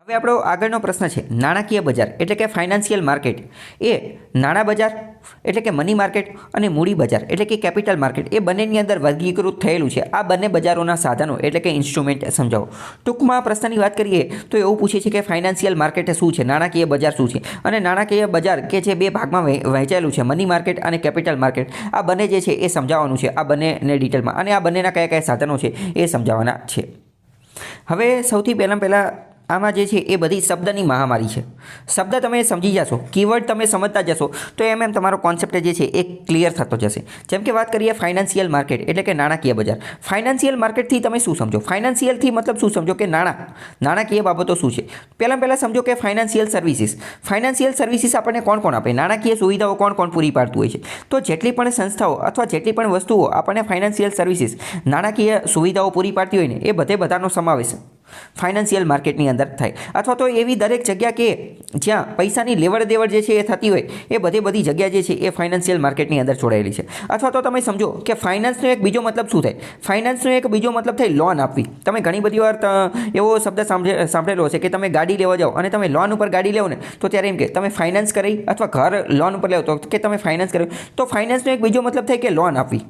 હવે આપણો આગળનો પ્રશ્ન છે નાણાકીય બજાર એટલે કે ફાઇનાન્શિયલ માર્કેટ એ નાણાં બજાર એટલે કે મની માર્કેટ અને મૂડી બજાર એટલે કે કેપિટલ માર્કેટ એ બંનેની અંદર વર્ગીકૃત થયેલું છે। આ બંને બજારોના સાધનો એટલે કે ઇન્સ્ટ્રુમેન્ટ સમજાવો। ટૂંકમાં પ્રશ્નની વાત કરીએ તો એવું પૂછે છે કે ફાઇનાન્શિયલ માર્કેટ શું છે, નાણાકીય બજાર શું છે અને નાણાકીય બજાર કે જે બે ભાગમાં વહેંચાયેલું છે મની માર્કેટ અને કેપિટલ માર્કેટ, આ બંને જે છે એ સમજાવવાનું છે, આ બંનેને ડિટેલમાં, અને આ બંનેના કયા કયા સાધનો છે એ સમજાવવાના છે। હવે સૌથી પહેલાં આમાં જે છે એ બધી શબ્દની મહામારી છે। શબ્દ તમે સમજી જશો, કીવર્ડ તમે સમજતા જશો તો એમ તમારો કોન્સેપ્ટ જે છે એ ક્લિયર થતો જશે। જેમ કે વાત કરીએ ફાઇનાન્શિયલ માર્કેટ એટલે કે નાણાકીય બજાર। ફાઇનાન્શિયલ માર્કેટથી તમે શું સમજો? ફાઇનાન્શિયલથી મતલબ શું સમજો કે નાણાકીય બાબતો શું છે? પહેલાં સમજો કે ફાઇનાન્શિયલ સર્વિસીસ। ફાઇનાન્શિયલ સર્વિસીસ આપણને કોણ આપે? નાણાકીય સુવિધાઓ કોણ પૂરી પાડતું હોય છે? તો જેટલી પણ સંસ્થાઓ અથવા જેટલી પણ વસ્તુઓ આપણને ફાઇનાન્શિયલ સર્વિસીસ નાણાકીય સુવિધાઓ પૂરી પાડતી હોય ને એ બધાનો સમાવેશ ફાઇનાન્શિયલ માર્કેટની અંદર થાય। અથવા તો એવી દરેક જગ્યા કે જ્યાં પૈસાની લેવડ દેવડ જે છે એ થતી હોય એ બધી જગ્યા જે છે એ ફાઇનાન્શિયલ માર્કેટની અંદર જોડાયેલી છે। અથવા તો તમે સમજો કે ફાઇનાન્સનો એક બીજો મતલબ શું થાય? ફાઇનાન્સનો એક બીજો મતલબ થાય લોન આપવી। તમે ઘણી બધી વાર એવો શબ્દ સાંભળેલો હશે કે તમે ગાડી લેવા જાઓ અને તમે લોન ઉપર ગાડી લેવો ને તો ત્યારે એમ કે તમે ફાઇનાન્સ કરી, અથવા ઘર લોન ઉપર લેવો તો કે તમે ફાઇનાન્સ કર્યું। તો ફાઇનાન્સનો એક બીજો મતલબ થાય કે લોન આપવી।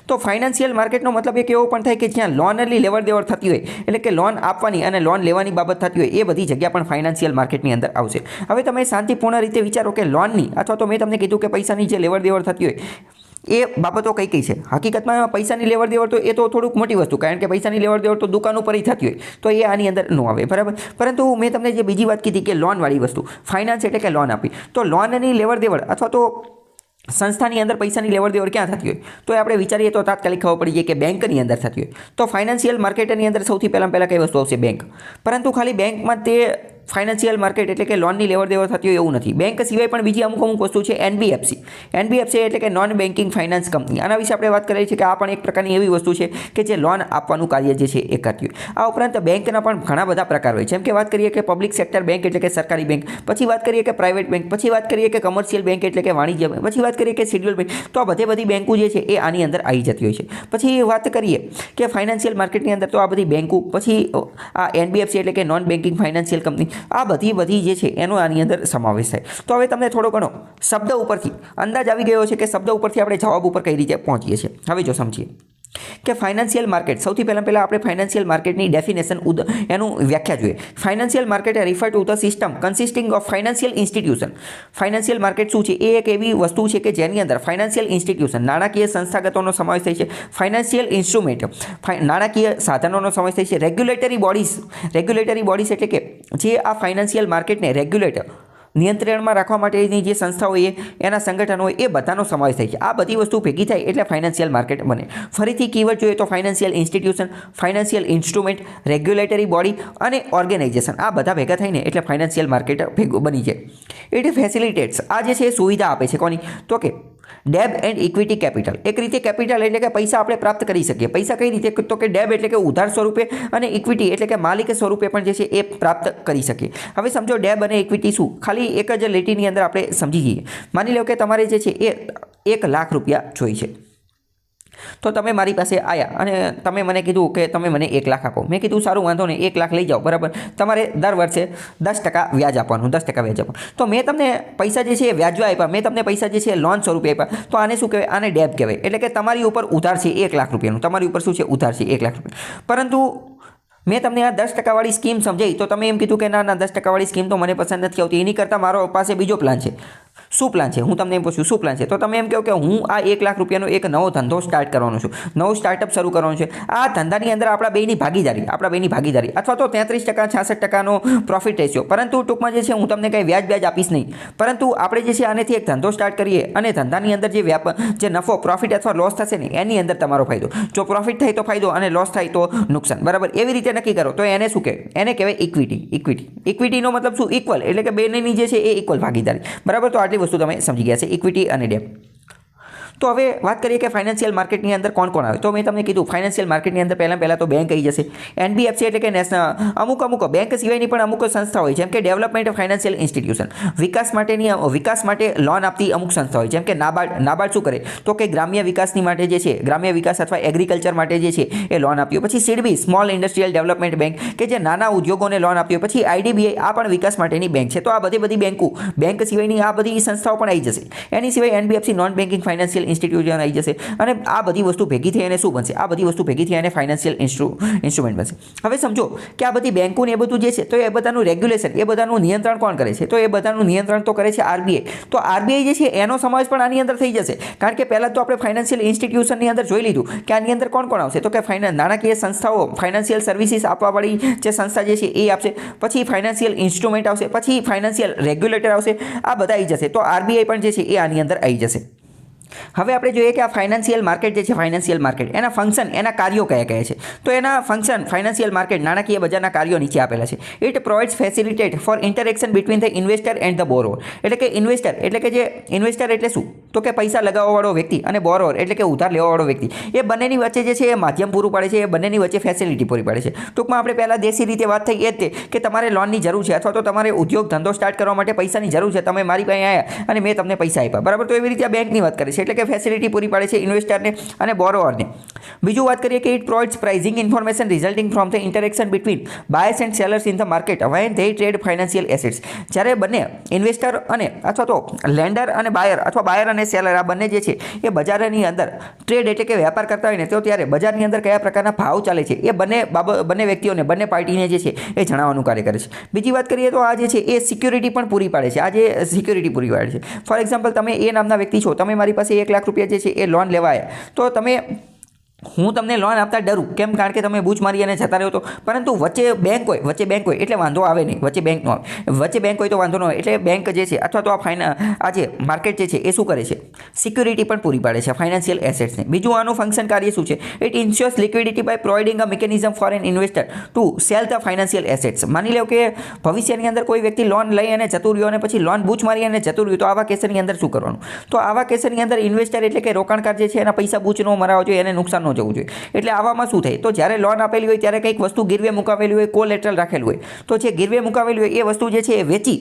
તો ફાઇનાન્શિયલ માર્કેટનો મતલબ એક એવો પણ થાય કે જ્યાં લોનની લેવડ દેવડ થતી હોય એટલે કે લોન આપવાની અને લોન લેવાની બાબત થતી હોય એ બધી જગ્યા પણ ફાઇનાન્શિયલ માર્કેટની અંદર આવશે। હવે તમે શાંતિપૂર્ણ રીતે વિચારો કે લોનની અથવા તો મેં તમને કીધું કે પૈસાની જે લેવડ દેવડ થતી હોય એ બાબતો કઈ છે? હકીકતમાં પૈસાની લેવડ દેવડ તો એ તો થોડુંક મોટી વસ્તુ, કારણ કે પૈસાની લેવડ દેવડ તો દુકાન ઉપર થતી હોય તો એ આની અંદર ન આવે, બરાબર। પરંતુ મેં તમને જે બીજી વાત કીધી કે લોનવાળી વસ્તુ, ફાઇનાન્સ એટલે કે લોન આપી, તો લોનની લેવડ દેવડ અથવા તો સંસ્થાની અંદર પૈસાની લેવડ દેવડ ક્યાં થતી હોય તો આપણે વિચારીએ તો તાત્કાલિક ખબર પડી જાય કે બેંકની અંદર થતી હોય। તો ફાઇનાન્શિયલ માર્કેટની અંદર સૌથી પહેલાં કઈ વસ્તુ આવશે? બેંક। પરંતુ ખાલી બેંકમાં તે ફાઇનાન્શિયલ માર્કેટ એટલે કે લોનની લેવડ દેવડ થતી હોય એવું નથી। બેંક સિવાય પણ બીજી અમુક વસ્તુ છે એનબીએફસી એટલે કે નોન બેન્કિંગ ફાઇનાન્સ કંપની। આના વિશે આપણે વાત કરીએ છીએ કે આ પણ એક પ્રકારની એવી વસ્તુ છે કે જે લોન આપવાનું કાર્ય જે છે એ કરતી હોય। આ ઉપરાંત બેંકના પણ ઘણા બધા પ્રકાર હોય, જેમ કે વાત કરીએ કે પબ્લિક સેક્ટર બેંક એટલે કે સરકારી બેંક, પછી વાત કરીએ કે પ્રાઇવેટ બેંક, પછી વાત કરીએ કે કમર્શિયલ બેંક એટલે કે વાણિજ્ય બેંક, પછી વાત કરીએ કે શેડ્યુલ બેંક। તો આ બધી બેંકો જે છે એ આની અંદર આવી જતી હોય છે। પછી વાત કરીએ કે ફાઇનાન્શિયલ માર્કેટની અંદર તો આ બધી બેંકો, પછી આ એનબીએફસી એટલે કે નોન બેન્કિંગ ફાઇનાન્શિયલ કંપની, આ બધી જે છે એનો આની અંદર સમાવેશ થાય। તો હવે તમને થોડો ઘણો શબ્દ ઉપરથી અંદાજ આવી ગયો છે કે શબ્દ ઉપરથી આપણે જવાબ ઉપર કઈ રીતે પહોંચીએ છીએ। હવે જો સમજીએ કે ફાઇનાન્શિયલ માર્કેટ, સૌથી પહેલાં આપણે ફાઇનાન્શિયલ માર્કેટની ડેફિનેશન એનું વ્યાખ્યા જોઈએ। Financial market refer to the system consisting of financial institution. Financial market શું છે? એ એક એવી વસ્તુ છે કે જેની અંદર ફાઇનાન્શિયલ ઇન્સ્ટિટ્યુશન નાણાકીય સંસ્થાગતોનો સમાવેશ થાય છે, ફાઇનાન્શિયલ ઇન્સ્ટ્રુમેન્ટ નાણાકીય સાધનોનો સમાવેશ થાય છે, રેગ્યુલેટરી બોડીઝ એટલે કે જે આ ફાઇનાન્શિયલ માર્કેટને રેગ્યુલેટર નિયંત્રણમાં રાખવા માટેની જે સંસ્થાઓ એના સંગઠનો હોય એ બધાનો સમાવેશ થાય છે। આ બધી વસ્તુ ભેગી થાય એટલે ફાઇનાન્શિયલ માર્કેટ બને। ફરીથી કીવર્ડ જોઈએ તો financial institution, financial instrument, regulatory body અને ઓર્ગેનાઇઝેશન, આ બધા ભેગા થઈને એટલે ફાઇનાન્શિયલ માર્કેટ ભેગું બની જાય। ઇટ ફેસિલિટેટ્સ, આ જે છે એ સુવિધા આપે છે કોની? તો કે ડેબ એન્ડ ઇક્વિટી કેપિટલ। એક રીતે કેપિટલ એટલે કે પૈસા આપણે પ્રાપ્ત કરી શકીએ। પૈસા કઈ રીતે? તો કે ડેબ એટલે કે ઉધાર સ્વરૂપે અને ઇક્વિટી એટલે કે માલિક સ્વરૂપે પણ જે છે એ પ્રાપ્ત કરી શકીએ। હવે સમજો ડેબ અને ઇક્વિટી શું? ખાલી એક જ લીટીની અંદર આપણે સમજી જઈએ। માની લો કે તમારે જે છે એ 1 લાખ રૂપિયા જોઈએ છે, તો તમે મારી પાસે આવ્યા અને તમે મને કીધું કે તમે મને 1 લાખ આપો। મેં કીધું સારું, વાંધો નહીં, 1 લાખ લઈ જાઓ, બરાબર। તમારે દર વર્ષે 10% વ્યાજ આપવાનું, 10% વ્યાજ આપવાનું। તો મેં તમને પૈસા જે છે એ વ્યાજવા આપ્યા, મેં તમને પૈસા જે છે એ લોન સ્વરૂપે આપ્યા, તો આને શું કહેવાય? આને ડેબ કહેવાય। એટલે કે તમારી ઉપર ઉધાર છે 1 લાખ રૂપિયાનું, તમારી ઉપર શું છે? ઉધાર છે 1 લાખ રૂપિયા। પરંતુ મેં તમને આ 10% વાળી સ્કીમ સમજાવી તો તમે એમ કીધું કે ના 10% વાળી સ્કીમ તો મને પસંદ નથી આવતી, એની કરતાં મારો પાસે બીજો પ્લાન છે। શું પ્લાન છે? હું તમને એમ પૂછું શું પ્લાન છે? તો તમે એમ કહો કે હું આ 1 લાખ રૂપિયાનો એક નવો ધંધો સ્ટાર્ટ કરવાનો છું, નવું સ્ટાર્ટઅપ શરૂ કરવાનું છે। આ ધંધાની અંદર આપણા બેની ભાગીદારી અથવા તો 33% 66% પ્રોફિટ રેશિયો, પરંતુ ટૂંકમાં જે છે હું તમને કંઈ વ્યાજ આપીશ નહીં, પરંતુ આપણે જે છે આનેથી એક ધંધો સ્ટાર્ટ કરીએ અને ધંધાની અંદર જે નફો, પ્રોફિટ અથવા લોસ થશે ને એની અંદર તમારો ફાયદો। જો પ્રોફિટ થાય તો ફાયદો અને લોસ થાય તો નુકસાન, બરાબર। એવી રીતે નક્કી કરો તો એને શું કહેવાય? એને કહેવાય ઇક્વિટીનો મતલબ શું? ઇક્વલ, એટલે કે બેની જે છે એ ઇક્વલ ભાગીદારી, બરાબર। તો આટલી વસ્તુ તમે સમજી ગયા છે, ઇક્વિટી અને ડેબ। તો હવે વાત કરીએ કે ફાઇનાન્શિયલ માર્કેટની અંદર કોણ કોણ આવે. તો મેં તમને કીધું ફાઇનાન્શિયલ માર્કેટની અંદર પહેલાં તો બેંક આવી જશે. NBFC એટલે કે નેશનલ અમુક બેંક સિવાયની પણ અમુક સંસ્થા હોય, જેમ કે ડેવલપમેન્ટ ફાઇનાન્શિયલ ઇન્સ્ટિટ્યુશન, વિકાસ માટે લોન આપતી અમુક સંસ્થા હોય, જેમ કે નાબાર્ડ શું કરે તો કે ગ્રામ્ય વિકાસની માટે જે છે, ગ્રામ્ય વિકાસ અથવા એગ્રીકલ્ચર માટે જે છે એ લોન આપ્યો. પછી SIDBI small industrial development bank કે જે નાના ઉદ્યોગોને લોન આપ્યો. પછી IDBI આ પણ વિકાસ માટેની બેંક છે. તો આ બધી બેંક સિવાયની આ બધી સંસ્થાઓ પણ આવી જશે. એની સિવાય NBFC non banking financial institution આવી જશે. અને આ બધી વસ્તુ ભેગી થઈ અને શું બનશે? આ બધી વસ્તુ ભેગી થઈ અને ફાઇનાન્શિયલ ઇન્સ્ટ્રુમેન્ટ બનશે. હવે સમજો કે આ બધી બેંકો ને એ બધું જે છે, તો એ બધાનું રેગ્યુલેશન, એ બધાનું નિયંત્રણ કોણ કરે છે? તો એ બધાનું નિયંત્રણ તો કરે છે RBI. તો RBI જે છે એનો સમાવેશ પણ આની અંદર થઈ જશે. કારણ કે પહેલાં તો આપણે ફાઇનાન્શિયલ ઇન્સ્ટિટ્યુશનની અંદર જોઈ લીધું કે આની અંદર કોણ આવશે. તો કે નાણાકીય સંસ્થાઓ, ફાઇનાન્શિયલ સર્વિસીસ આપવાવાળી જે સંસ્થા જે છે એ આપશે. પછી ફાઇનાન્શિયલ ઇન્સ્ટ્રુમેન્ટ આવશે. પછી ફાઇનાન્શિયલ રેગ્યુલેટર આવશે. આ બધા આવી જશે. તો RBI પણ જે છે એ આની અંદર આવી જશે. હવે આપણે જોઈએ કે આ ફાઇનાન્શિયલ માર્કેટ જે છે, ફાઇનાન્શિયલ માર્કેટ એના ફંક્શન, એના કાર્યો કયા છે? તો એના ફંક્શન, ફાઇનાન્શિયલ માર્કેટ નાણાકીય બજારના કાર્યો નીચે આપેલા છે. It provides facilitate for interaction between the investor and the borrower. એટલે કે ઇન્વેસ્ટર એટલે શું? તો કે પૈસા લગાવવાવાળો વ્યક્તિ અને બોરોવર એટલે કે ઉધાર લેવાવાળો વ્યક્તિ, એ બંનેની વચ્ચે જે છે એ માધ્યમ પૂરું પાડે છે. એ બંનેની વચ્ચે ફેસિલિટી પૂરી પાડે છે. ટૂંકમાં આપણે પહેલાં દેશી રીતે વાત થઈ એ જ કે તમારે લોનની જરૂર છે અથવા તો તમારે ઉદ્યોગ ધંધો સ્ટાર્ટ કરવા માટે પૈસાની જરૂર છે. તમે મારી પાસે આવ્યા અને મેં તમને પૈસા આપ્યા, બરાબર? તો એવી રીતે આ બેંકની વાત કરે છે. એટલે કે ફેસિલિટી પૂરી પાડે છે ઇન્વેસ્ટરને અને બોરોવરને. બીજું વાત કરીએ કે it provides pricing information resulting from the interaction between buyers and sellers in the market when they trade financial assets. જ્યારે બંને ઇન્વેસ્ટર અને અથવા તો લેન્ડર અને બાયર અથવા બાયર અને સેલર આ બંને જે છે એ બજારની અંદર ટ્રેડ એટલે કે વેપાર કરતા હોય ને, તો ત્યારે બજારની અંદર કયા પ્રકારના ભાવ ચાલે છે એ બંને વ્યક્તિઓને, બંને પાર્ટીને જે છે એ જણાવવાનું કાર્ય કરે છે. બીજી વાત કરીએ તો આ જે છે એ સિક્યુરિટી પણ પૂરી પાડે છે. આ જે સિક્યુરિટી પૂરી પાડે છે, ફોર એક્ઝામ્પલ તમે એ નામના વ્યક્તિ છો, તમે મારી પાસે 1 લાખ રૂપિયા જે છે એ લોન લેવા આવ્યા, તો હું તમને લોન આપતા ડરું. કેમ? કારણ કે તમે બૂચ મારી અને જતા રહ્યો તો. પરંતુ વચ્ચે બેંક હોય એટલે વાંધો આવે નહીં. વચ્ચે બેંક હોય તો વાંધો ન હોય. એટલે બેંક જે છે અથવા તો આ જે માર્કેટ જે છે એ શું કરે છે? સિક્યુરિટી પણ પૂરી પાડે છે ફાઇનાન્શિયલ એસેટ્સને. બીજું આનું ફંક્શન કાર્ય શું છે? It ensures liquidity by providing a mechanism for an investor to sell the financial assets. માની લો કે ભવિષ્યની અંદર કોઈ વ્યક્તિ લોન લઈ અને જતું રહ્યો અને પછી લોન બૂચ મારી અને જતું રહ્યું, તો આવા કેસની અંદર શું કરવાનું? તો આવા કેસની અંદર ઇન્વેસ્ટર એટલે કે રોકાણકાર જે છે એના પૈસા બૂચ ન મરાવો જોઈએ, એને નુકસાન જવું જોઈએ. એટલે આવામાં શું થાય? તો જ્યારે લોન આપેલી હોય ત્યારે કંઈક વસ્તુ ગીરવે મુકાવેલી હોય, કોલેટરલ રાખેલું હોય, તો જે ગીરવે મુકાવેલી હોય એ વસ્તુ જે છે એ વેચી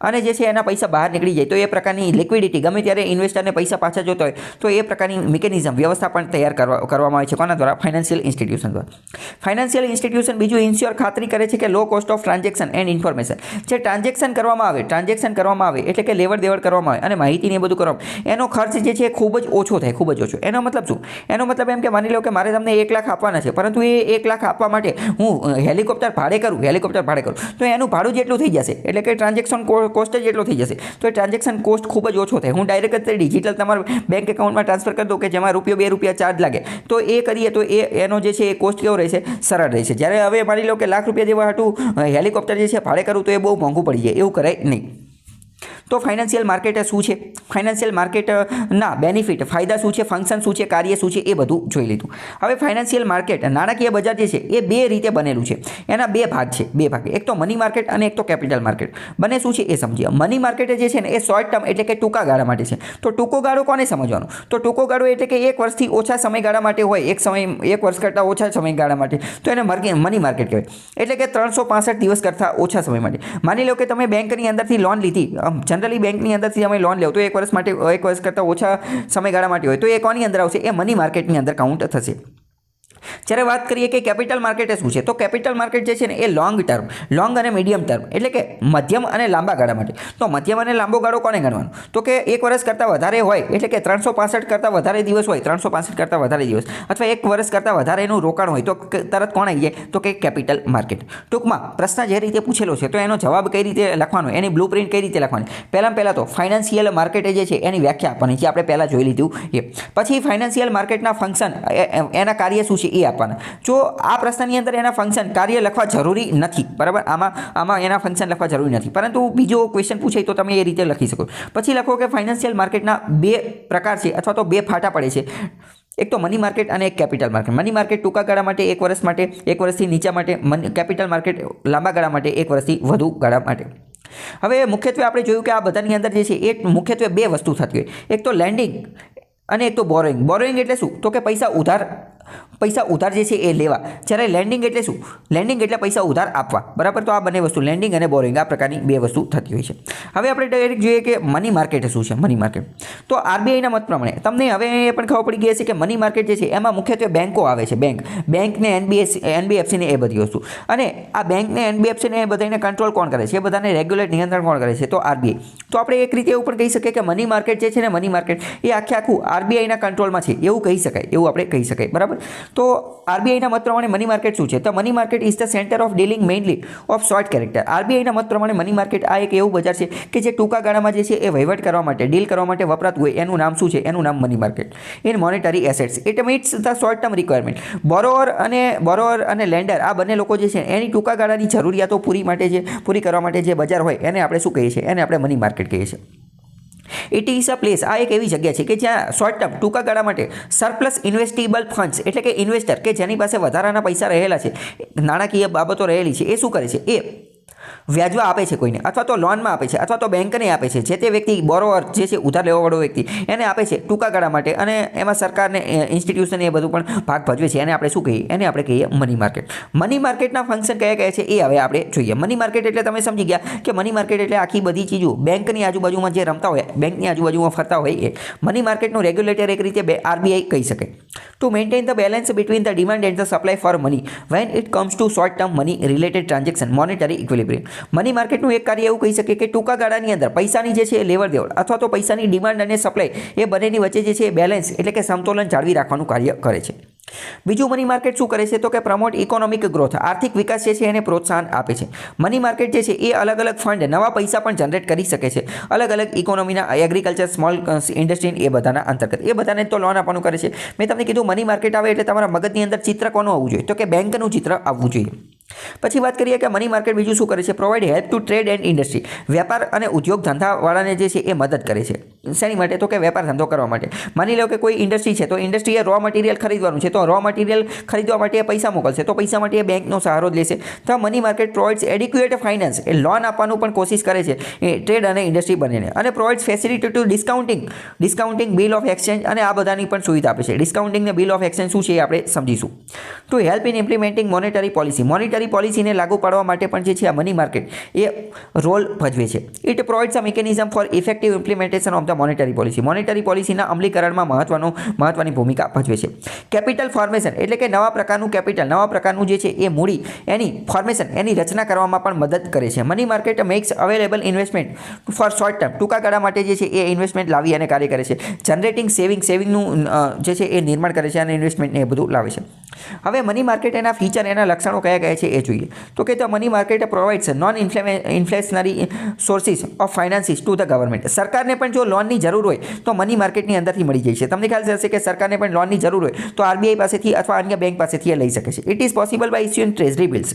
અને જે છે એના પૈસા બહાર નીકળી જાય, તો એ પ્રકારની લિક્વિડિટી ગમે ત્યારે ઇન્વેસ્ટરને પૈસા પાછા જોતા હોય તો એ પ્રકારની મિકેનિઝમ, વ્યવસ્થા પણ તૈયાર કરવામાં આવે છે. કોના દ્વારા? ફાઇનાન્શિયલ ઇન્સ્ટિટ્યુશન દ્વારા. ફાઇનાન્શિયલ ઇન્સ્ટિટ્યુશન બીજું ઇન્શ્યોર ખાતરી કરે છે કે low cost of transaction and information. જે ટ્રાન્ઝેક્શન કરવામાં આવે એટલે કે લેવડ દેવડ કરવામાં આવે અને માહિતીને એ બધું કરવામાં, એનો ખર્ચ જે છે એ ખૂબ જ ઓછો થાય, ખૂબ જ ઓછો. એનો મતલબ શું? એનો મતલબ એમ કે માની લો કે મારે તમને 1 લાખ આપવાના છે, પરંતુ એ 1 લાખ આપવા માટે હું હેલિકોપ્ટર ભાડે કરું તો એનું ભાડું જેટલું થઈ જશે, એટલે કે ટ્રાન્ઝેક્શન કોસ્ટ જ એટલો થઈ જશે. તો એ ટ્રાન્ઝેક્શન કોસ્ટ ખૂબ જ ઓછો થાય. હું ડાયરેક્ટ જ ડિજિટલ તમારા બેંક એકાઉન્ટમાં ટ્રાન્સફર કરી દઉં કે જેમાં ₹2 ચાર્જ લાગે, તો એ કરીએ તો એનો જે છે એ કોસ્ટ કેવો રહેશે? સરળ રહેશે. જ્યારે હવે માની લો કે ₹1,00,000 જેવા હાટું હેલિકોપ્ટર જે છે ભાડે કરું તો એ બહુ મોંઘું પડી જાય, એવું કરાય નહીં. તો ફાઇનાન્શિયલ માર્કેટ શું છે? ફાઇનાન્શિયલ માર્કેટના બેનિફિટ, ફાયદા શું છે, ફંક્શન શું છે, કાર્ય શું છે, એ બધું જોઈ લીધું. હવે ફાઇનાન્શિયલ માર્કેટ, નાણાકીય બજાર જે છે એ 2 રીતે બનેલું છે. એના 2 ભાગ છે. એક તો મની માર્કેટ અને એક તો કેપિટલ માર્કેટ. બંને શું છે એ સમજીએ. મની માર્કેટ જે છે ને એ શોર્ટ ટર્મ એટલે કે ટૂંકા ગાળા માટે છે. તો ટૂંકો ગાળો કોને સમજવાનો? તો ટૂંકો ગાળો એટલે કે 1 વર્ષથી ઓછા સમયગાળા માટે હોય, 1 વર્ષ કરતાં ઓછા સમયગાળા માટે, તો એને મની માર્કેટ કહેવાય. એટલે કે 365 દિવસ કરતાં ઓછા સમય માટે. માની લો કે તમે બેંકની અંદરથી લોન લીધી, જનરલી બેંકની અંદરથી તમે લોન લેવો તો 1 વર્ષ કરતાં ઓછા સમયગાળા માટે હોય, તો એ કોની અંદર આવશે? એ મની માર્કેટની અંદર કાઉન્ટ થશે. જ્યારે વાત કરીએ કે કેપિટલ માર્કેટ શું છે, તો કેપિટલ માર્કેટ જે છે ને એ લોંગ અને મીડિયમ ટર્મ એટલે કે મધ્યમ અને લાંબા ગાળા માટે. તો મધ્યમ અને લાંબો ગાળો કોને ગણવાનો? તો કે 1 વર્ષ કરતાં વધારે હોય, એટલે કે 365 કરતાં વધારે દિવસ હોય, 365 કરતાં વધારે દિવસ અથવા 1 વર્ષ કરતાં વધારે એનું રોકાણ હોય, તો તરત કોણ આવી જાય? તો કે કેપિટલ માર્કેટ. ટૂંકમાં પ્રશ્ન જે રીતે પૂછેલો છે તો એનો જવાબ કઈ રીતે લખવાનો, એની બ્લુપ્રિન્ટ કઈ રીતે લખવાની? પહેલાં તો ફાઇનાન્શિયલ માર્કેટ જે છે એની વ્યાખ્યા આપવાની છે, આપણે પહેલાં જોઈ લીધું એ. પછી ફાઇનાન્શિયલ માર્કેટના ફંક્શન, એના કાર્ય શું છે એ આપવાના. જો આ પ્રશ્નની અંદર એના ફંક્શન, કાર્ય લખવા જરૂરી નથી, બરાબર? આમાં એના ફંક્શન લખવા જરૂરી નથી, પરંતુ બીજો ક્વેશ્ચન પૂછાય તો તમે એ રીતે લખી શકો. પછી લખો કે ફાઇનાન્શિયલ માર્કેટના 2 પ્રકાર છે અથવા તો 2 ફાટા પડે છે. એક તો મની માર્કેટ અને એક કેપિટલ માર્કેટ. મની માર્કેટ ટૂંકા ગાળા માટે 1 વર્ષ માટે, 1 વર્ષથી નીચા માટે. કેપિટલ માર્કેટ લાંબા ગાળા માટે, 1 વર્ષથી વધુ ગાળા માટે. હવે મુખ્યત્વે આપણે જોયું કે આ બધાની અંદર જે છે એ મુખ્યત્વે 2 વસ્તુ થતી હોય. એક તો લેન્ડિંગ અને એક તો બોરોઈંગ. બોરોઈંગ એટલે શું? તો કે પૈસા ઉધાર જે છે એ લેવા. જ્યારે લેન્ડિંગ એટલે શું? લેન્ડિંગ એટલે પૈસા ઉધાર આપવા. બરાબર? તો આ બંને વસ્તુ લેન્ડિંગ અને બોરોઈંગ આ પ્રકારની બે વસ્તુ થતી હોય છે. હવે આપણે ડાયરેક્ટ જોઈએ કે મની માર્કેટ શું છે. મની માર્કેટ તો આરબીઆઈના મત પ્રમાણે તમને હવે એ પણ ખબર પડી ગઈ છે કે મની માર્કેટ જે છે એમાં મુખ્યત્વે બેન્કો આવે છે. બેંક ને એનબીએફસી ને એ બધી વસ્તુ. અને આ બેંક ને એનબીએફસી ને એ બધાને કંટ્રોલ કોણ કરે છે? એ બધાને રેગ્યુલેટ નિયંત્રણ કોણ કરે છે? તો આરબીઆઈ. તો આપણે એક રીતે એવું પણ કહી શકીએ કે મની માર્કેટ જે છે ને મની માર્કેટ એ આખું આરબીઆઈના કંટ્રોલમાં છે એવું કહી શકાય. એવું આપણે કહી શકાય. બરાબર? તો આરબીઆઈના મત પ્રમાણે મની માર્કેટ શું છે? તો money market is the centre of dealing mainly of short character. આરબીઆઈના મત પ્રમાણે મની માર્કેટ આ એક એવું બજાર છે કે જે ટૂંકા ગાળામાં જે છે એ વહીવટ કરવા માટે ડીલ કરવા માટે વપરાતું હોય એનું નામ શું છે? એનું નામ money market. In monetary assets it meets the short term requirement. Borrower અને લેન્ડર આ બંને લોકો જે છે એની ટૂંકા ગાળાની જરૂરિયાતો પૂરી કરવા માટે જે બજાર હોય એને આપણે શું કહીએ છીએ? એને આપણે મની માર્કેટ કહીએ છીએ. It is a place. આ એક એવી જગ્યા છે કે જ્યાં શોર્ટ ટર્મ ટૂંકા ગાળા માટે સરપ્લસ ઇન્વેસ્ટેબલ ફંડ્સ એટલે કે ઇન્વેસ્ટર કે જેની પાસે વધારાના પૈસા રહેલા છે, નાણાકીય બાબતો રહેલી છે, એ શું કરે છે? એ વ્યાજવા આપે છે કોઈને, અથવા તો લોનમાં આપે છે, અથવા તો બેંકને આપે છે. જે તે વ્યક્તિ બોરોવર જે છે ઉધાર લેવાવાળો વ્યક્તિ એને આપે છે ટૂંકા ગાળા માટે, અને એમાં સરકારને ઇન્સ્ટિટ્યુશન એ બધું પણ ભાગ ભજવે છે. એને આપણે શું કહીએ? એને આપણે કહીએ મની માર્કેટ. મની માર્કેટના ફંક્શન કયા છે એ હવે આપણે જોઈએ. મની માર્કેટ એટલે તમે સમજી ગયા કે મની માર્કેટ એટલે આખી બધી ચીજો બેંકની આજુબાજુમાં જે રમતા હોય, બેંકની આજુબાજુમાં ફરતા હોય એ. મની માર્કેટનું રેગ્યુલેટર એક રીતે આરબીઆઈ કહી શકાય. To maintain the balance between the demand and the supply for money when it comes to short term money related transaction monetary equilibrium. Money માર્કેટનું એક કાર્ય એવું કહી શકીએ કે ટૂંકા ગાળાની અંદર પૈસાની જે છે એ લેવડ દેવડ અથવા તો પૈસાની ડિમાન્ડ અને સપ્લાય એ બંનેની વચ્ચે જે છે એ બેલેન્સ એટલે કે સમતોલન જાળવી રાખવાનું કાર્ય કરે છે. બીજું મની માર્કેટ શું કરે છે? તો કે પ્રમોટ ઇકોનોમિક ગ્રોથ, આર્થિક વિકાસ જે છે એને પ્રોત્સાહન આપે છે. મની માર્કેટ જે છે એ અલગ અલગ ફંડ નવા પૈસા પણ જનરેટ કરી શકે છે અલગ અલગ ઇકોનોમીના, એગ્રીકલ્ચર, સ્મોલ ઇન્ડસ્ટ્રી એ બધાના અંતર્ગત. એ બધાને તો લોન આપવાનું કરે છે. મેં તમને કીધું મની માર્કેટ આવે એટલે તમારા મગજની અંદર ચિત્ર કોનું આવવું જોઈએ? તો કે બેંકનું ચિત્ર આવવું જોઈએ. પછી વાત કરીએ કે મની માર્કેટ બીજું શું કરે છે? Provide help to trade and industry. વેપાર અને ઉદ્યોગ ધંધાવાળાને જે છે એ મદદ કરે છે. શેની માટે? તો કે વેપાર ધંધો કરવા માટે. માની લો કે કોઈ ઇન્ડસ્ટ્રી છે, તો ઇન્ડસ્ટ્રીએ રો મટીરિયલ ખરીદવાનું છે, તો રો મટીરિયલ ખરીદવા માટે એ પૈસા મોકલશે, તો પૈસા માટે એ બેંકનો સહારો જ લેશે. તો મની માર્કેટ પ્રોવાઇડ્સ એડિક્યુએટ ફાઇનાન્સ, એ લોન આપવાનું પણ કોશિશ કરે છે ટ્રેડ અને ઇન્ડસ્ટ્રી બંનેને. અને provides facility to discounting bill of exchange, અને આ બધાની પણ સુવિધા આપે છે. ડિસ્કાઉન્ટિંગ ને બિલ ઓફ એક્સચેન્જ શું છે એ આપણે સમજીશું. To help in implementing monetary policy, monetary પોલિસીને લાગુ પાડવા માટે પણ જે છે આ મની માર્કેટ એ રોલ ભજવે છે. It provides a mechanism for effective implementation of the monetary policy, monetary પોલિસીના અમલીકરણમાં મહત્વની ભૂમિકા ભજવે છે. કેપિટલ ફોર્મેશન એટલે કે નવા પ્રકારનું કેપિટલ, નવા પ્રકારનું જે છે એ મૂડી, એની ફોર્મેશન, એની રચના કરવામાં પણ મદદ કરે છે. Money market makes available investment for short term, ટૂંકા ગાળા માટે જે છે એ ઇન્વેસ્ટમેન્ટ લાવી અને કાર્ય કરે છે. જનરેટિંગ સેવિંગનું જે છે એ નિર્માણ કરે છે અને ઇન્વેસ્ટમેન્ટને એ બધું લાવે છે. હવે મની માર્કેટ એના ફીચર, એના લક્ષણો કયા છે એ જોઈએ. તો કે the money market provides non inflationary sources of finances to the government. સરકારને પણ જો લોનની જરૂર હોય તો મની માર્કેટની અંદરથી મળી જાય છે. તમને ખ્યાલ હશે કે સરકારને પણ લોનની જરૂર હોય તો આરબીઆઈ પાસેથી અથવા અન્ય બેંક પાસેથી લઈ શકે છે. It is possible by issuing treasury bills.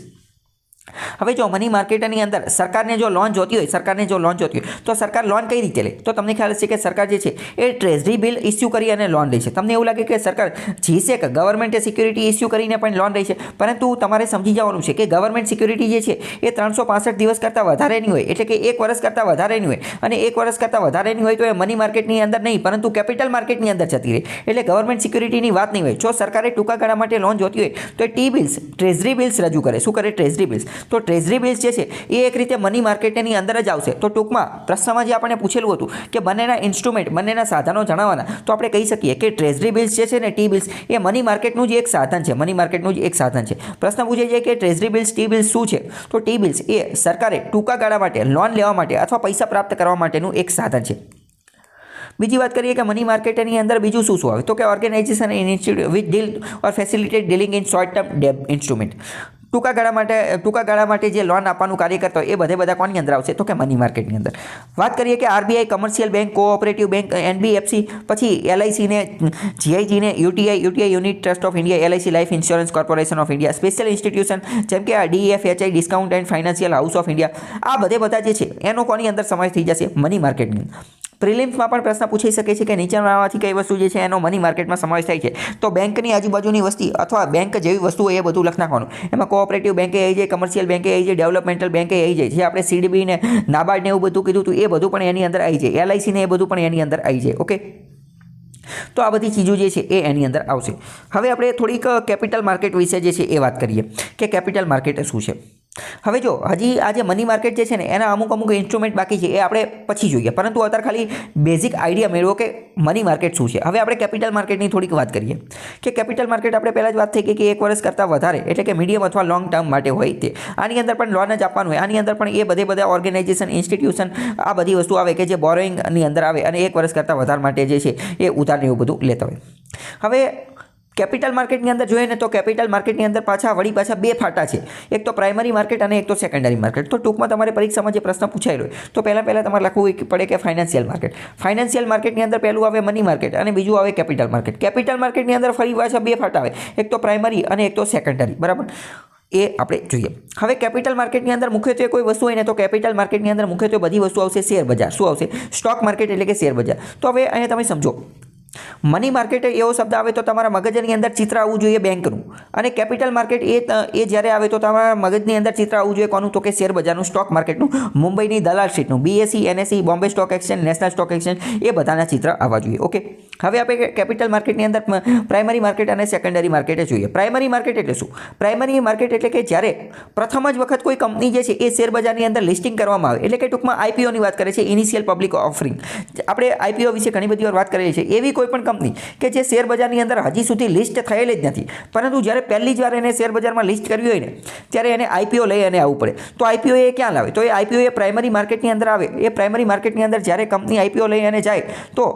હવે જો મની માર્કેટની અંદર સરકારને જો લોન જોતી હોય તો સરકાર લોન કઈ રીતે લે? તો તમને ખ્યાલ હશે કે સરકાર જે છે એ ટ્રેઝરી બિલ ઇસ્યુ કરી અને લોન લે છે. તમને એવું લાગે કે સરકાર જીસે કે ગવર્મેન્ટે સિક્યુરિટી ઇસ્યુ કરીને પણ લોન લે છે, પરંતુ તમારે સમજી જવાનું છે કે ગવર્મેન્ટ સિક્યુરિટી જે છે એ 365 દિવસ કરતાં વધારેની હોય, એટલે કે 1 વર્ષ કરતાં વધારેની હોય. અને 1 વર્ષ કરતાં વધારેની હોય તો એ મની માર્કેટની અંદર નહીં, પરંતુ કેપિટલ માર્કેટની અંદર જતી રહે. એટલે ગવર્મેન્ટ સિક્યુરિટીની વાત નહીં હોય. જો સરકારે ટૂંકા ગાળા માટે લોન જોતી હોય તો એ ટી બિલ્સ, ટ્રેઝરી બિલ્સ રજૂ કરે. શું કરે? Treasury bills. તો ટ્રેઝરી બિલ્સ જે છે એ એક રીતે મની માર્કેટની અંદર જ આવશે. તો ટૂંકમાં પ્રશ્નમાં જે આપણને પૂછેલું હતું કે બંનેના ઇન્સ્ટ્રુમેન્ટ, બંનેના સાધનો જણાવવાના, તો આપણે કહી શકીએ કે ટ્રેઝરી બિલ્સ જે છે ને, ટી બિલ્સ, એ મની માર્કેટનું જ એક સાધન છે. મની માર્કેટનું જ એક સાધન છે. પ્રશ્ન પૂછે છે કે ટ્રેઝરી બિલ્સ, ટી બિલ્સ શું છે? તો ટી બિલ્સ એ સરકારે ટૂંકા ગાળા માટે લોન લેવા માટે અથવા પૈસા પ્રાપ્ત કરવા માટેનું એક સાધન છે. બીજી વાત કરીએ કે મની માર્કેટની અંદર બીજું શું આવે? તો કે organization and institute which deal or facilitate dealing in short term debt instrument. ટૂંકા ગાળા માટે જે લોન આપવાનું કાર્ય કરતા હોય એ બધા કોની અંદર આવશે? તો કે મની માર્કેટની અંદર. વાત કરીએ કે RBI, commercial bank, cooperative bank, NBFC, પછી એલઆઈસી ને, જીઆઈજી ને, UTI unit trust of India, LIC life insurance corporation of India, special institution જેમ કે આ DFHI, discount and financial house of India, આ બધા જે છે એનો કોની અંદર સમાવેશ થઈ જશે? મની માર્કેટની. પ્રિલિમ્સમાં પણ પ્રશ્ન પૂછાઈ શકે છે કે નીચેનામાંથી કઈ વસ્તુ જે છે એનો મની માર્કેટમાં સમાવેશ થાય છે? તો બેંકની આજુબાજુની વસ્તી અથવા બેંક જેવી વસ્તુઓ એ બધું લખ નાખવાનું. એમાં કોઓપરેટિવ બેંકે આવી જાય, કમર્શિયલ બેંકે આવી જાય, ડેવલપમેન્ટલ બેંકે આવી જાય. જે આપણે સીડીબી ને, નાબાર્ડ ને એવું બધું કીધું હતું એ બધું પણ એની અંદર આવી જાય. એલઆઈસી ને એ બધું પણ એની અંદર આવી જાય. ઓકે. તો આ બધી ચીજો જે છે એ એની અંદર આવશે. હવે આપણે થોડીક કેપિટલ માર્કેટ વિશે જે છે એ વાત કરીએ કે કેપિટલ માર્કેટ શું છે. હવે જો હજી આ જે મની માર્કેટ જે છે ને એના અમુક ઇન્સ્ટ્રુમેન્ટ બાકી છે એ આપણે પછી જોઈએ, પરંતુ અત્યારે ખાલી બેઝિક આઈડિયા મેળવો કે મની માર્કેટ શું છે. હવે આપણે કેપિટલ માર્કેટની થોડીક વાત કરીએ કે કેપિટલ માર્કેટ આપણે પહેલાં જ વાત થઈ ગઈ કે 1 વર્ષ કરતાં વધારે એટલે કે મીડિયમ અથવા લોંગ ટર્મ માટે હોય તે. આની અંદર પણ લોન જ આપવાનું હોય, આની અંદર પણ એ બધા ઓર્ગેનાઇઝેશન ઇન્સ્ટિટ્યુશન આ બધી વસ્તુ આવે કે જે બોરોઈંગની અંદર આવે અને 1 વર્ષ કરતાં વધારે માટે જે છે એ ઉધારને એવું બધું લેતા હોય. હવે કેપિટલ માર્કેટની અંદર જોઈએ ને તો કેપિટલ માર્કેટની અંદર પાછા બે ફાટા છે, એક તો પ્રાઇમરી માર્કેટ અને એક તો સેકન્ડરી માર્કેટ. તો ટૂંકમાં તમારે પરીક્ષામાં જે પ્રશ્ન પૂછાયેલો હોય તો પહેલાં તમારે લખવું પડે કે ફાઇનાન્શિયલ માર્કેટ. ફાઇનાન્શિયલ માર્કેટની અંદર પહેલું આવે મની માર્કેટ અને બીજું આવે કેપિટલ માર્કેટ. કેપિટલ માર્કેટની અંદર ફરી પાછા બે ફાટા આવે, એક તો પ્રાઇમરી અને એક તો સેકન્ડરી. બરાબર, એ આપણે જોઈએ. હવે કેપિટલ માર્કેટની અંદર મુખ્યત્વે કોઈ વસ્તુ હોય ને તો કેપિટલ માર્કેટની અંદર મુખ્યત્વે બધી વસ્તુ આવશે શેર બજાર. શું આવશે? સ્ટોક માર્કેટ એટલે કે શેર બજાર. તો હવે અહીંયા તમે સમજો, મની માર્કેટ એવો શબ્દ આવે તો તમારા મગજની અંદર ચિત્ર આવવું જોઈએ બેંકનું, અને કેપિટલ માર્કેટ એ જ્યારે આવે તો તમારા મગજની અંદર ચિત્ર આવવું જોઈએ કોનું? તો કે શેર બજારનું, સ્ટોક માર્કેટનું, મુંબઈની દલાલ સ્ટ્રીટનું, BSE, NSE, Bombay stock exchange, national stock exchange, એ બધાના ચિત્ર આવવા જોઈએ. ઓકે, હવે આપણે કેપિટલ માર્કેટની અંદર પ્રાઇમરી માર્કેટ અને સેકન્ડરી માર્કેટ જોઈએ. પ્રાઇમરી માર્કેટ એટલે શું? પ્રાઇમરી માર્કેટ એટલે કે જ્યારે પ્રથમ જ વખત કોઈ કંપની જે છે એ શેર બજારની અંદર લિસ્ટિંગ કરવામાં આવે, એટલે કે ટૂંકમાં IPOની વાત કરે છે, ઇનિશિયલ પબ્લિક ઓફરિંગ. આપણે IPO વિશે ઘણી બધી વાર વાત કરેલી છે. એવી કોઈ પણ કંપની કે જે શેર બજારની અંદર હજી સુધી લિસ્ટ થયેલી જ નથી, પરંતુ જ્યારે પહેલી જ વાર એને શેર બજારમાં લિસ્ટ કરવી હોય ને ત્યારે એને IPO લઈ અને આવવું પડે. તો IPO એ ક્યાં લાવે? તો એ IPO એ પ્રાઇમરી માર્કેટની અંદર આવે. એ પ્રાઇમરી માર્કેટની અંદર જ્યારે કંપની IPO લઈ અને જાય તો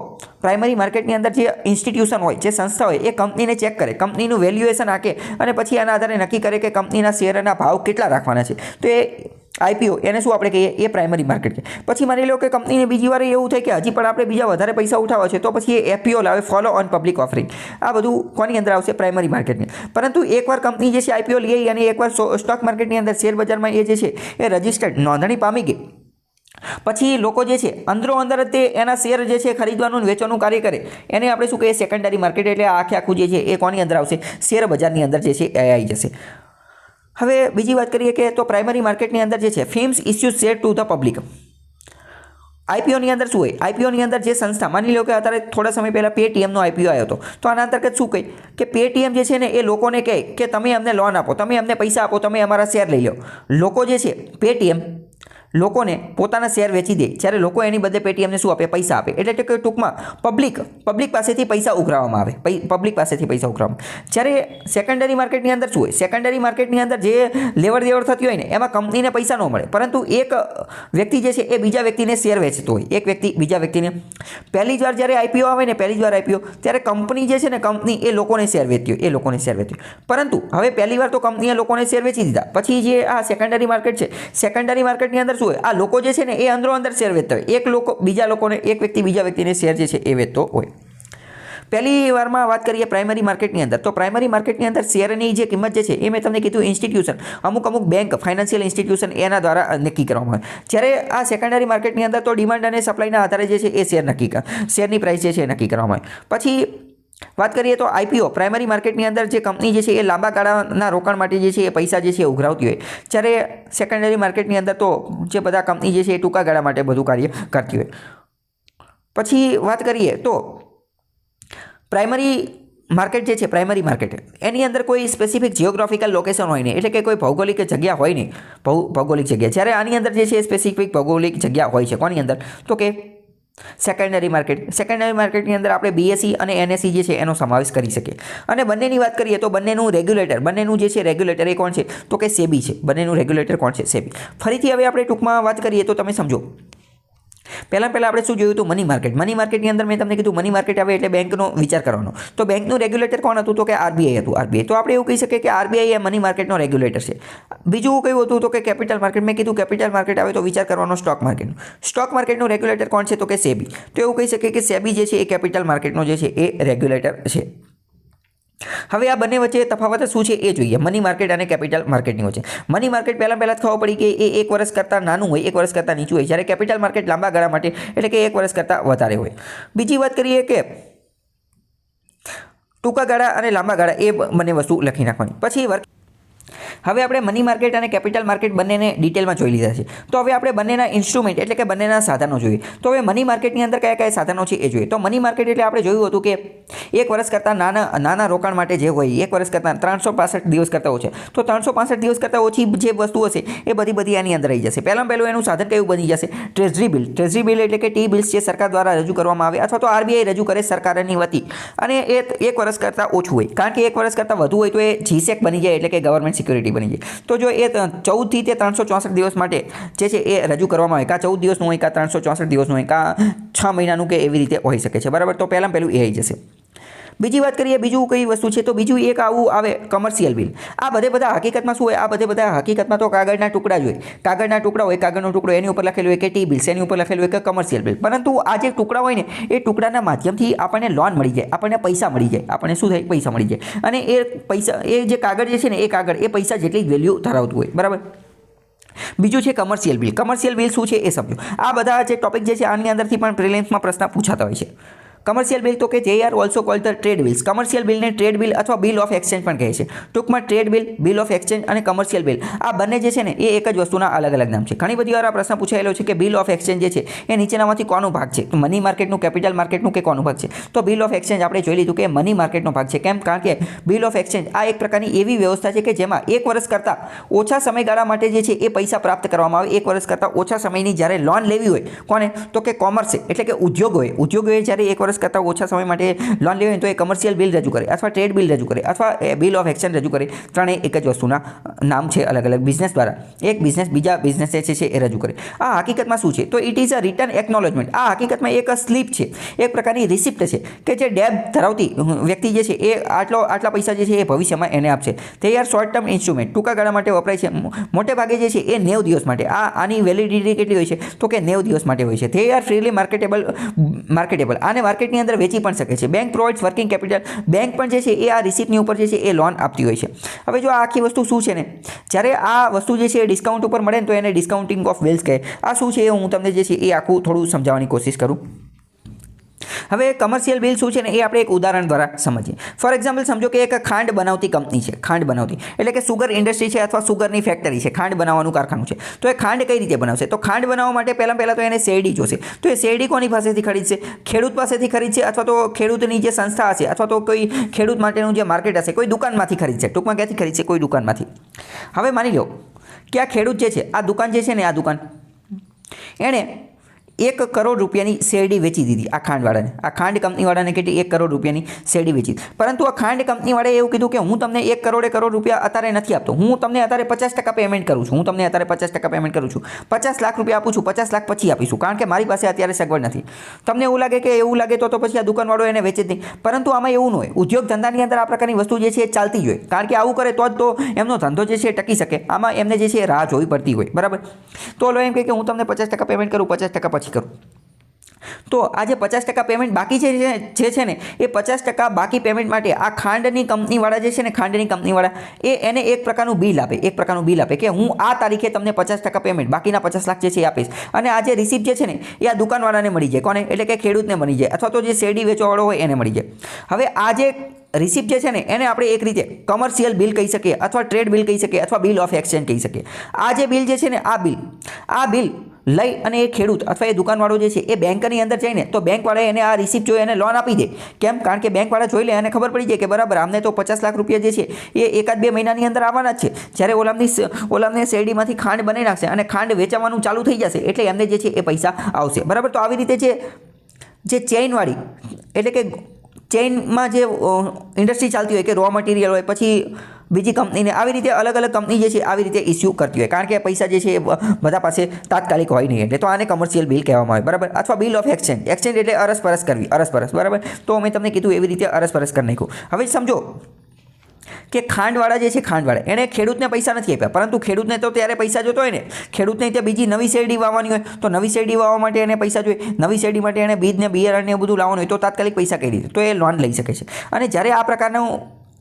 પ્રાઇમરી માર્કેટની અંદર જે ઇન્સ્ટિટ્યુશન હોય, જે સંસ્થા હોય, એ કંપનીને ચેક કરે, કંપનીનું વેલ્યુએશન આંકે અને પછી આના આધારે નક્કી કરે કે કંપનીના શેરના ભાવ કેટલા રાખવાના છે. તો એ IPO એને શું આપણે કહીએ? એ પ્રાઇમરી માર્કેટ છે. પછી માની લો કે કંપનીને બીજી વાર એવું થાય કે હજી પણ આપણે બીજા વધારે પૈસા ઉઠાવવા છે, તો પછી એ FPO લાવે, ફોલો ઓન પબ્લિક ઓફરિંગ. આ બધું કોની અંદર આવશે? પ્રાઇમરી માર્કેટની. પરંતુ એકવાર કંપની જે છે IPO લઈ અને એકવાર સ્ટોક માર્કેટની અંદર શેર બજારમાં એ જે છે એ રજિસ્ટર્ડ નોંધણી પામી ગઈ, પછી લોકો જે છે અંદર તે એના શેર જે છે ખરીદવાનું વેચવાનું કાર્ય કરે, એને આપણે શું કહીએ? Secondary market. એટલે આખું જે છે એ કોની અંદર આવશે? શેર બજારની અંદર જે છે એ આવી જશે. હવે બીજી વાત કરીએ કે તો પ્રાઇમરી માર્કેટની અંદર જે છે firms issue share to the public. IPOની અંદર શું હોય? IPOની અંદર જે સંસ્થા, માની લો કે અત્યારે થોડા સમય પહેલાં પેટીએમનો IPO આવ્યો હતો, તો આના અંતર્ગત શું કહે કે પેટીએમ જે છે ને એ લોકોને કહે કે તમે અમને લોન આપો, તમે અમને પૈસા આપો, તમે અમારા શેર લઈ લો. લોકો જે છે પેટીએમ લોકોને પોતાના શેર વેચી દે, જ્યારે લોકો એની બદલે પેટીએમને શું આપે? પૈસા આપે. એટલે કે ટૂંકમાં પબ્લિક પાસેથી પૈસા ઉઘરાવવામાં આવે, પબ્લિક પાસેથી પૈસા ઉઘરાવવામાં. જ્યારે સેકન્ડરી માર્કેટની અંદર શું હોય? સેકન્ડરી માર્કેટની અંદર જે લેવડ દેવડ થતી હોય ને એમાં કંપનીને પૈસા ન મળે, પરંતુ એક વ્યક્તિ જે છે એ બીજા વ્યક્તિને શેર વેચતો હોય. એક વ્યક્તિ બીજા વ્યક્તિને પહેલી જ વાર જ્યારે IPO આવે ને, પહેલી જ વાર IPO, ત્યારે કંપની જે છે ને કંપની એ લોકોને શેર વેચતી હોય, પરંતુ હવે પહેલી વાર તો કંપનીએ લોકોને શેર વેચી દીધા. પછી જે આ સેકન્ડરી માર્કેટ છે, સેકન્ડરી માર્કેટની અંદર આ લોકો જે છે ને એ અંદર શેર વેચતા હોય, એક વ્યક્તિ બીજા વ્યક્તિને શેર જે છે એ વેચતો હોય. પહેલી વારમાં વાત કરીએ પ્રાઇમરી માર્કેટની અંદર, તો પ્રાઇમરી માર્કેટની અંદર શેરની જે કિંમત જે છે એ મેં તમને કીધું ઇન્સ્ટિટ્યુશન, અમુક બેંક, ફાઇનાન્શિયલ ઇન્સ્ટિટ્યુશન એના દ્વારા નક્કી કરવામાં આવે. જ્યારે આ સેકન્ડરી માર્કેટની અંદર તો ડિમાન્ડ અને સપ્લાયના આધારે જે છે એ શેરની પ્રાઇસ જે છે એ નક્કી કરવામાં આવે. પછી વાત કરીએ તો IPO પ્રાઇમરી માર્કેટની અંદર જે કંપની જે છે એ લાંબા ગાળાના રોકાણ માટે જે છે એ પૈસા જે છે એ ઉઘરાવતી હોય, જ્યારે સેકન્ડરી માર્કેટની અંદર તો જે બધા કંપની જે છે એ ટૂંકા ગાળા માટે બધું કાર્ય કરતી હોય. પછી વાત કરીએ તો પ્રાઇમરી માર્કેટ જે છે, પ્રાઇમરી માર્કેટ એની અંદર કોઈ સ્પેસિફિક જિયોગ્રાફિકલ લોકેશન હોય નહીં, એટલે કે કોઈ ભૌગોલિક જગ્યા હોય નહીં, ભૌગોલિક જગ્યા. જ્યારે આની અંદર જે છે એ સ્પેસિફિક ભૌગોલિક જગ્યા હોય છે. કોની અંદર? તો કે સેકન્ડરી માર્કેટની અંદર આપણે BSE અને NSE જે છે એનો સમાવેશ કરી શકીએ. અને બંનેની વાત કરીએ તો બંનેનું જે છે રેગ્યુલેટર એ કોણ છે? તો કે SEBI છે. બંનેનું રેગ્યુલેટર કોણ છે? SEBI. ફરીથી હવે આપણે ટૂંકમાં વાત કરીએ તો તમે સમજો, પહેલાં આપણે શું જોયું હતું? મની માર્કેટની અંદર મેં તમને કીધું મની માર્કેટ આવે એટલે બેંકનો વિચાર કરવાનો. તો બેંકનું રેગ્યુલેટર કોણ હતું? તો કે RBI હતું. RBI તો આપણે એવું કહી શકીએ કે RBI એ મની માર્કેટનો રેગ્યુલેટર છે. બીજું કયું હતું? તો કે કેપિટલ માર્કેટ. મેં કીધું કેપિટલ માર્કેટ આવે તો વિચાર કરવાનો સ્ટોક માર્કેટનું રેગ્યુલેટર કોણ છે? તો કે SEBI. તો એવું કહી શકીએ કે SEBI જે છે એ કેપિટલ માર્કેટનો જે છે એ રેગ્યુલેટર છે. હવે આ બંને વચ્ચે તફાવત શું છે એ જોઈએ, મની માર્કેટ અને કેપિટલ માર્કેટની વચ્ચે. મની માર્કેટ પહેલાં જ ખબર પડી કે એ 1 વર્ષ કરતાં નાનું હોય, 1 વર્ષ કરતાં નીચું હોય, જ્યારે કેપિટલ માર્કેટ લાંબા ગાળા માટે એટલે કે 1 વર્ષ કરતાં વધારે હોય. બીજી વાત કરીએ કે ટૂંકા ગાળા અને લાંબા ગાળા, એ બંને વસ્તુ લખી નાખવાની. પછી હવે આપણે મની માર્કેટ અને કેપિટલ માર્કેટ બંનેને ડિટેલમાં જોઈ લીધા છે. તો હવે આપણે બંનેના ઇન્સ્ટ્રુમેન્ટ એટલે કે બંનેના સાધનો જોઈએ. તો હવે મની માર્કેટની અંદર કયા કયા સાધનો છે એ જોઈએ. તો મની માર્કેટ એટલે આપણે જોયું હતું કે એક વર્ષ કરતાં નાના રોકાણ માટે જે હોય, એક વર્ષ કરતાં 365 દિવસ કરતાં ઓછા, તો 365 દિવસ કરતાં ઓછી જે વસ્તુ હશે એ બધી આની અંદર આવી જશે. પહેલું એનું સાધન કયું બની જશે? Treasury bill. ટ્રેઝરી બિલ એટલે કે ટી બિલ્સ જે સરકાર દ્વારા રજૂ કરવામાં આવે અથવા તો આરબીઆઈ રજૂ કરે સરકારની વતી, અને એ એક વર્ષ કરતાં ઓછું હોય. કારણ કે એક વર્ષ કરતાં વધુ હોય તો એ જીસેક બની જાય એટલે કે ગવર્મેન્ટ સિક્યુરિટી બની જાય. તો જો એ 14થી તે 364 દિવસ માટે જે છે એ રજૂ કરવામાં આવે, કાં 14 દિવસનું હોય, કાં 364 દિવસનું હોય, કાં 6 મહિનાનું કે એવી રીતે હોઈ શકે છે. બરાબર. તો પહેલું એ આવી જશે. બીજી વાત કરીએ, બીજું કઈ વસ્તુ છે? તો બીજું એક આવું આવે કમર્શિયલ બિલ. આ બધા હકીકતમાં શું હોય? આ બધા હકીકતમાં તો કાગળના ટુકડા જ હોય. કાગળના ટુકડા હોય, કાગળનો ટુકડો, એની ઉપર લખેલું હોય કે ટી બિલ્સ, એની ઉપર લખેલું હોય કે કમર્શિયલ બિલ. પરંતુ આ જે ટુકડા હોય ને એ ટુકડાના માધ્યમથી આપણને લોન મળી જાય, આપણને પૈસા મળી જાય, આપણને શું થાય? પૈસા મળી જાય. અને એ પૈસા, એ જે કાગળ જે છે ને એ કાગળ એ પૈસા જેટલી જ વેલ્યુ ધરાવતું હોય. બરાબર. બીજું છે કમર્શિયલ બિલ. કમર્શિયલ બિલ શું છે એ સમજો. આ બધા જે ટોપિક જે છે આની અંદરથી પણ પ્રિલિમ્સમાં પ્રશ્ન પૂછાતા હોય છે. કમર્શિયલ બિલ તો કે જે are also cold the trade bills. Commercial બિલને ટ્રેડ બિલ અથવા બિલ ઓફ એક્સચેન્જ પણ કહે છે. ટૂંકમાં trade bill, bill of exchange અને કમર્શિયલ બિલ આ બંને જે છે ને એ એક જ વસ્તુના અલગ અલગ નામ છે. ઘણી બધી વાર આ પ્રશ્ન પૂછાયેલો છે કે બિલ ઓફ એક્સચેન્જ જે છે એ નીચેનામાંથી કોનો ભાગ છે? તો મની માર્કેટનું, કેપિટલ માર્કેટનું કે કોનો ભાગ છે? તો બિલ ઓફ એક્સચેન્જ આપણે જોઈ લીધું કે મની માર્કેટનો ભાગ છે. કેમ? કારણ કે બિલ ઓફ એક્સચેન્જ આ એક પ્રકારની એવી વ્યવસ્થા છે કે જેમાં એક વર્ષ કરતાં ઓછા સમયગાળા માટે જે છે એ પૈસા પ્રાપ્ત કરવામાં આવે. એક વર્ષ કરતાં ઓછા સમયની જ્યારે લોન લેવી હોય, કોને? તો કે કોમર્સે એટલે કે ઉદ્યોગોએ જ્યારે એક વર્ષ કરતાં ઓછા સમય માટે લોન લેવી હોય તો એ કમર્શિયલ બિલ રજૂ કરે અથવા ટ્રેડ બિલ રજૂ કરે અથવા બિલ ઓફ એક્સચેન્જ રજૂ કરે. ત્રણેય એક જ વસ્તુના નામ છે અલગ અલગ. બિઝનેસ દ્વારા એક બિઝનેસ બીજા બિઝનેસ જે છે એ રજૂ કરે. આ હકીકતમાં શું છે? તો it is a return acknowledgement. આ હકીકતમાં એક સ્લીપ છે, એક પ્રકારની રિસિપ્ટ છે કે જે ડેબ ધરાવતી વ્યક્તિ જે છે એ આટલા પૈસા જે છે એ ભવિષ્યમાં એને આપશે. તે આર શોર્ટ ટર્મ ઇન્સ્ટ્રુમેન્ટ, ટૂંકા ગાળા માટે વપરાય છે. મોટે ભાગે જે છે એ 90 દિવસ માટે. આની વેલિડિટી કેટલી હોય છે? તો કે 90 દિવસ માટે હોય છે. તે આર ફ્રીલી માર્કેટેબલ. આને માર્કેટની અંદર વેચી પણ શકે છે. Bank provides working capital. Bank પણ જે છે એ આ રિસિપ્ટની ઉપર જે છે એ લોન આપતી હોય છે. હવે જો આ આખી વસ્તુ શું છે ને, જ્યારે આ વસ્તુ જે છે એ ડિસ્કાઉન્ટ ઉપર મળે ને તો એને ડિસ્કાઉન્ટિંગ ઓફ બિલ્સ કહે. આ શું છે એ હું તમને જે છે એ આખું થોડું સમજાવવાની કોશિશ કરું. હવે કમર્શિયલ બિલ શું છે ને એ આપણે એક ઉદાહરણ દ્વારા સમજીએ. ફોર એક્ઝામ્પલ સમજો કે એક ખાંડ બનાવતી કંપની છે. ખાંડ બનાવતી એટલે કે સુગર ઇન્ડસ્ટ્રી છે અથવા સુગરની ફેક્ટરી છે, ખાંડ બનાવવાનું કારખાનું છે. તો એ ખાંડ કઈ રીતે બનાવશે? તો ખાંડ બનાવવા માટે પહેલાં તો એને શેરડી જોશે. તો એ શેરડી કોની પાસેથી ખરીદશે? ખેડૂત પાસેથી ખરીદશે અથવા તો ખેડૂતની જે સંસ્થા હશે અથવા તો કોઈ ખેડૂત માટેનું જે માર્કેટ હશે કોઈ દુકાનમાંથી ખરીદશે. ટૂંકમાં ક્યાંથી ખરીદશે? કોઈ દુકાનમાંથી. હવે માની લો કે આ ખેડૂત જે છે, આ દુકાન જે છે ને, આ દુકાન એણે 1 કરોડ રૂપિયાની શેરડી વેચી દીધી આ ખાંડવાળાને. આ ખાંડ કંપનીવાળાને કેટલી? 1 કરોડ રૂપિયાની શેરડી વેચી. પરંતુ આ ખાંડ કંપનીવાળાએ એવું કીધું કે હું તમને 1 કરોડ રૂપિયા અત્યારે નથી આપતો, હું તમને અત્યારે 50% પેમેન્ટ કરું છું. 50 લાખ રૂપિયા આપું છું. 50 લાખ પછી આપીશું, કારણ કે મારી પાસે અત્યારે સગવડ નથી. તમને એવું લાગે તો પછી આ દુકાનવાળો એને વેચે જ નહીં. પરંતુ આમાં એવું ન હોય. ઉદ્યોગ ધંધાની અંદર આ પ્રકારની વસ્તુ જે છે એ ચાલતી જ હોય, કારણ કે આવું કરે તો જ તો એમનો ધંધો જે છે એ ટકી શકે. આમાં એમને જે છે એ રાહ જોવી પડતી હોય. બરાબર. તો એમ કહે કે હું તમને 50% પેમેન્ટ કરું, 50% પછી કરું. તો આ જે 50% પેમેન્ટ બાકી છે ને એ 50% બાકી પેમેન્ટ માટે આ ખાંડની કંપનીવાળા જે છે ને, ખાંડની કંપનીવાળા એને એક પ્રકારનું બિલ આપે કે હું આ તારીખે તમને 50% પેમેન્ટ, બાકીના 50 લાખ જે છે એ આપીશ. અને આ જે રિસિપ્ટ જે છે ને એ આ દુકાનવાળાને મળી જાય. કોને? એટલે કે ખેડૂતને મળી જાય અથવા તો જે શેરડી વેચવાવાળો હોય એને મળી જાય. હવે આ જે રિસિપ્ટ જે છે ને એને આપણે એક રીતે કમર્શિયલ બિલ કહી શકીએ અથવા ટ્રેડ બિલ કહી શકીએ અથવા બિલ ઓફ એક્સચેન્જ કહી શકીએ. આ જે બિલ જે છે ને, આ બિલ લઈ અને એ ખેડૂત અથવા એ દુકાનવાળો જે છે એ બેંકની અંદર જઈને તો બેંકવાળાએ એને આ રિસિપ્ટ જોઈ એને લોન આપી દે. કેમ? કારણ કે બેંકવાળા જોઈ લે અને ખબર પડી જાય કે બરાબર આમને તો 50 લાખ રૂપિયા જે છે એ 1-2 મહિનાની અંદર આવવાના જ છે. જ્યારે ઓલામને શેરડીમાંથી ખાંડ બનાવી નાખશે અને ખાંડ વેચાવાનું ચાલુ થઈ જશે એટલે એમને જે છે એ પૈસા આવશે. બરાબર. તો આવી રીતે જે ચેઇનવાળી એટલે કે ચેઇનમાં જે ઇન્ડસ્ટ્રી ચાલતી હોય કે રો મટીરિયલ હોય, પછી બીજી કંપનીને આવી રીતે અલગ અલગ કંપની જે છે આવી રીતે ઇસ્યુ કરતી હોય, કારણ કે પૈસા જે છે એ બધા પાસે તાત્કાલિક હોય નહીં. એટલે તો આને કમર્શિયલ બિલ કહેવામાં આવે. બરાબર. અથવા બિલ ઓફ એક્સચેન્જ. એક્સચેન્જ એટલે અરસપરસ કરવી. બરાબર. તો મેં તમને કીધું એવી રીતે અરસપરસ કરી નાખ્યું. હવે સમજો કે ખાંડવાળા જે છે, ખાંડવાળા એણે ખેડૂતને પૈસા નથી આપ્યા, પરંતુ ખેડૂતને તો ત્યારે પૈસા જોતો હોય ને. ખેડૂતને ત્યાં બીજી નવી શેરડી વાવવાની હોય તો નવી શેરડી વાવવા માટે એને પૈસા જોઈએ. નવી શેરડી માટે એને બીજને બિયારણને બધું લાવવાનું હોય તો તાત્કાલિક પૈસા કઈ રીતે? તો એ લોન લઈ શકે છે. અને જ્યારે આ પ્રકારનું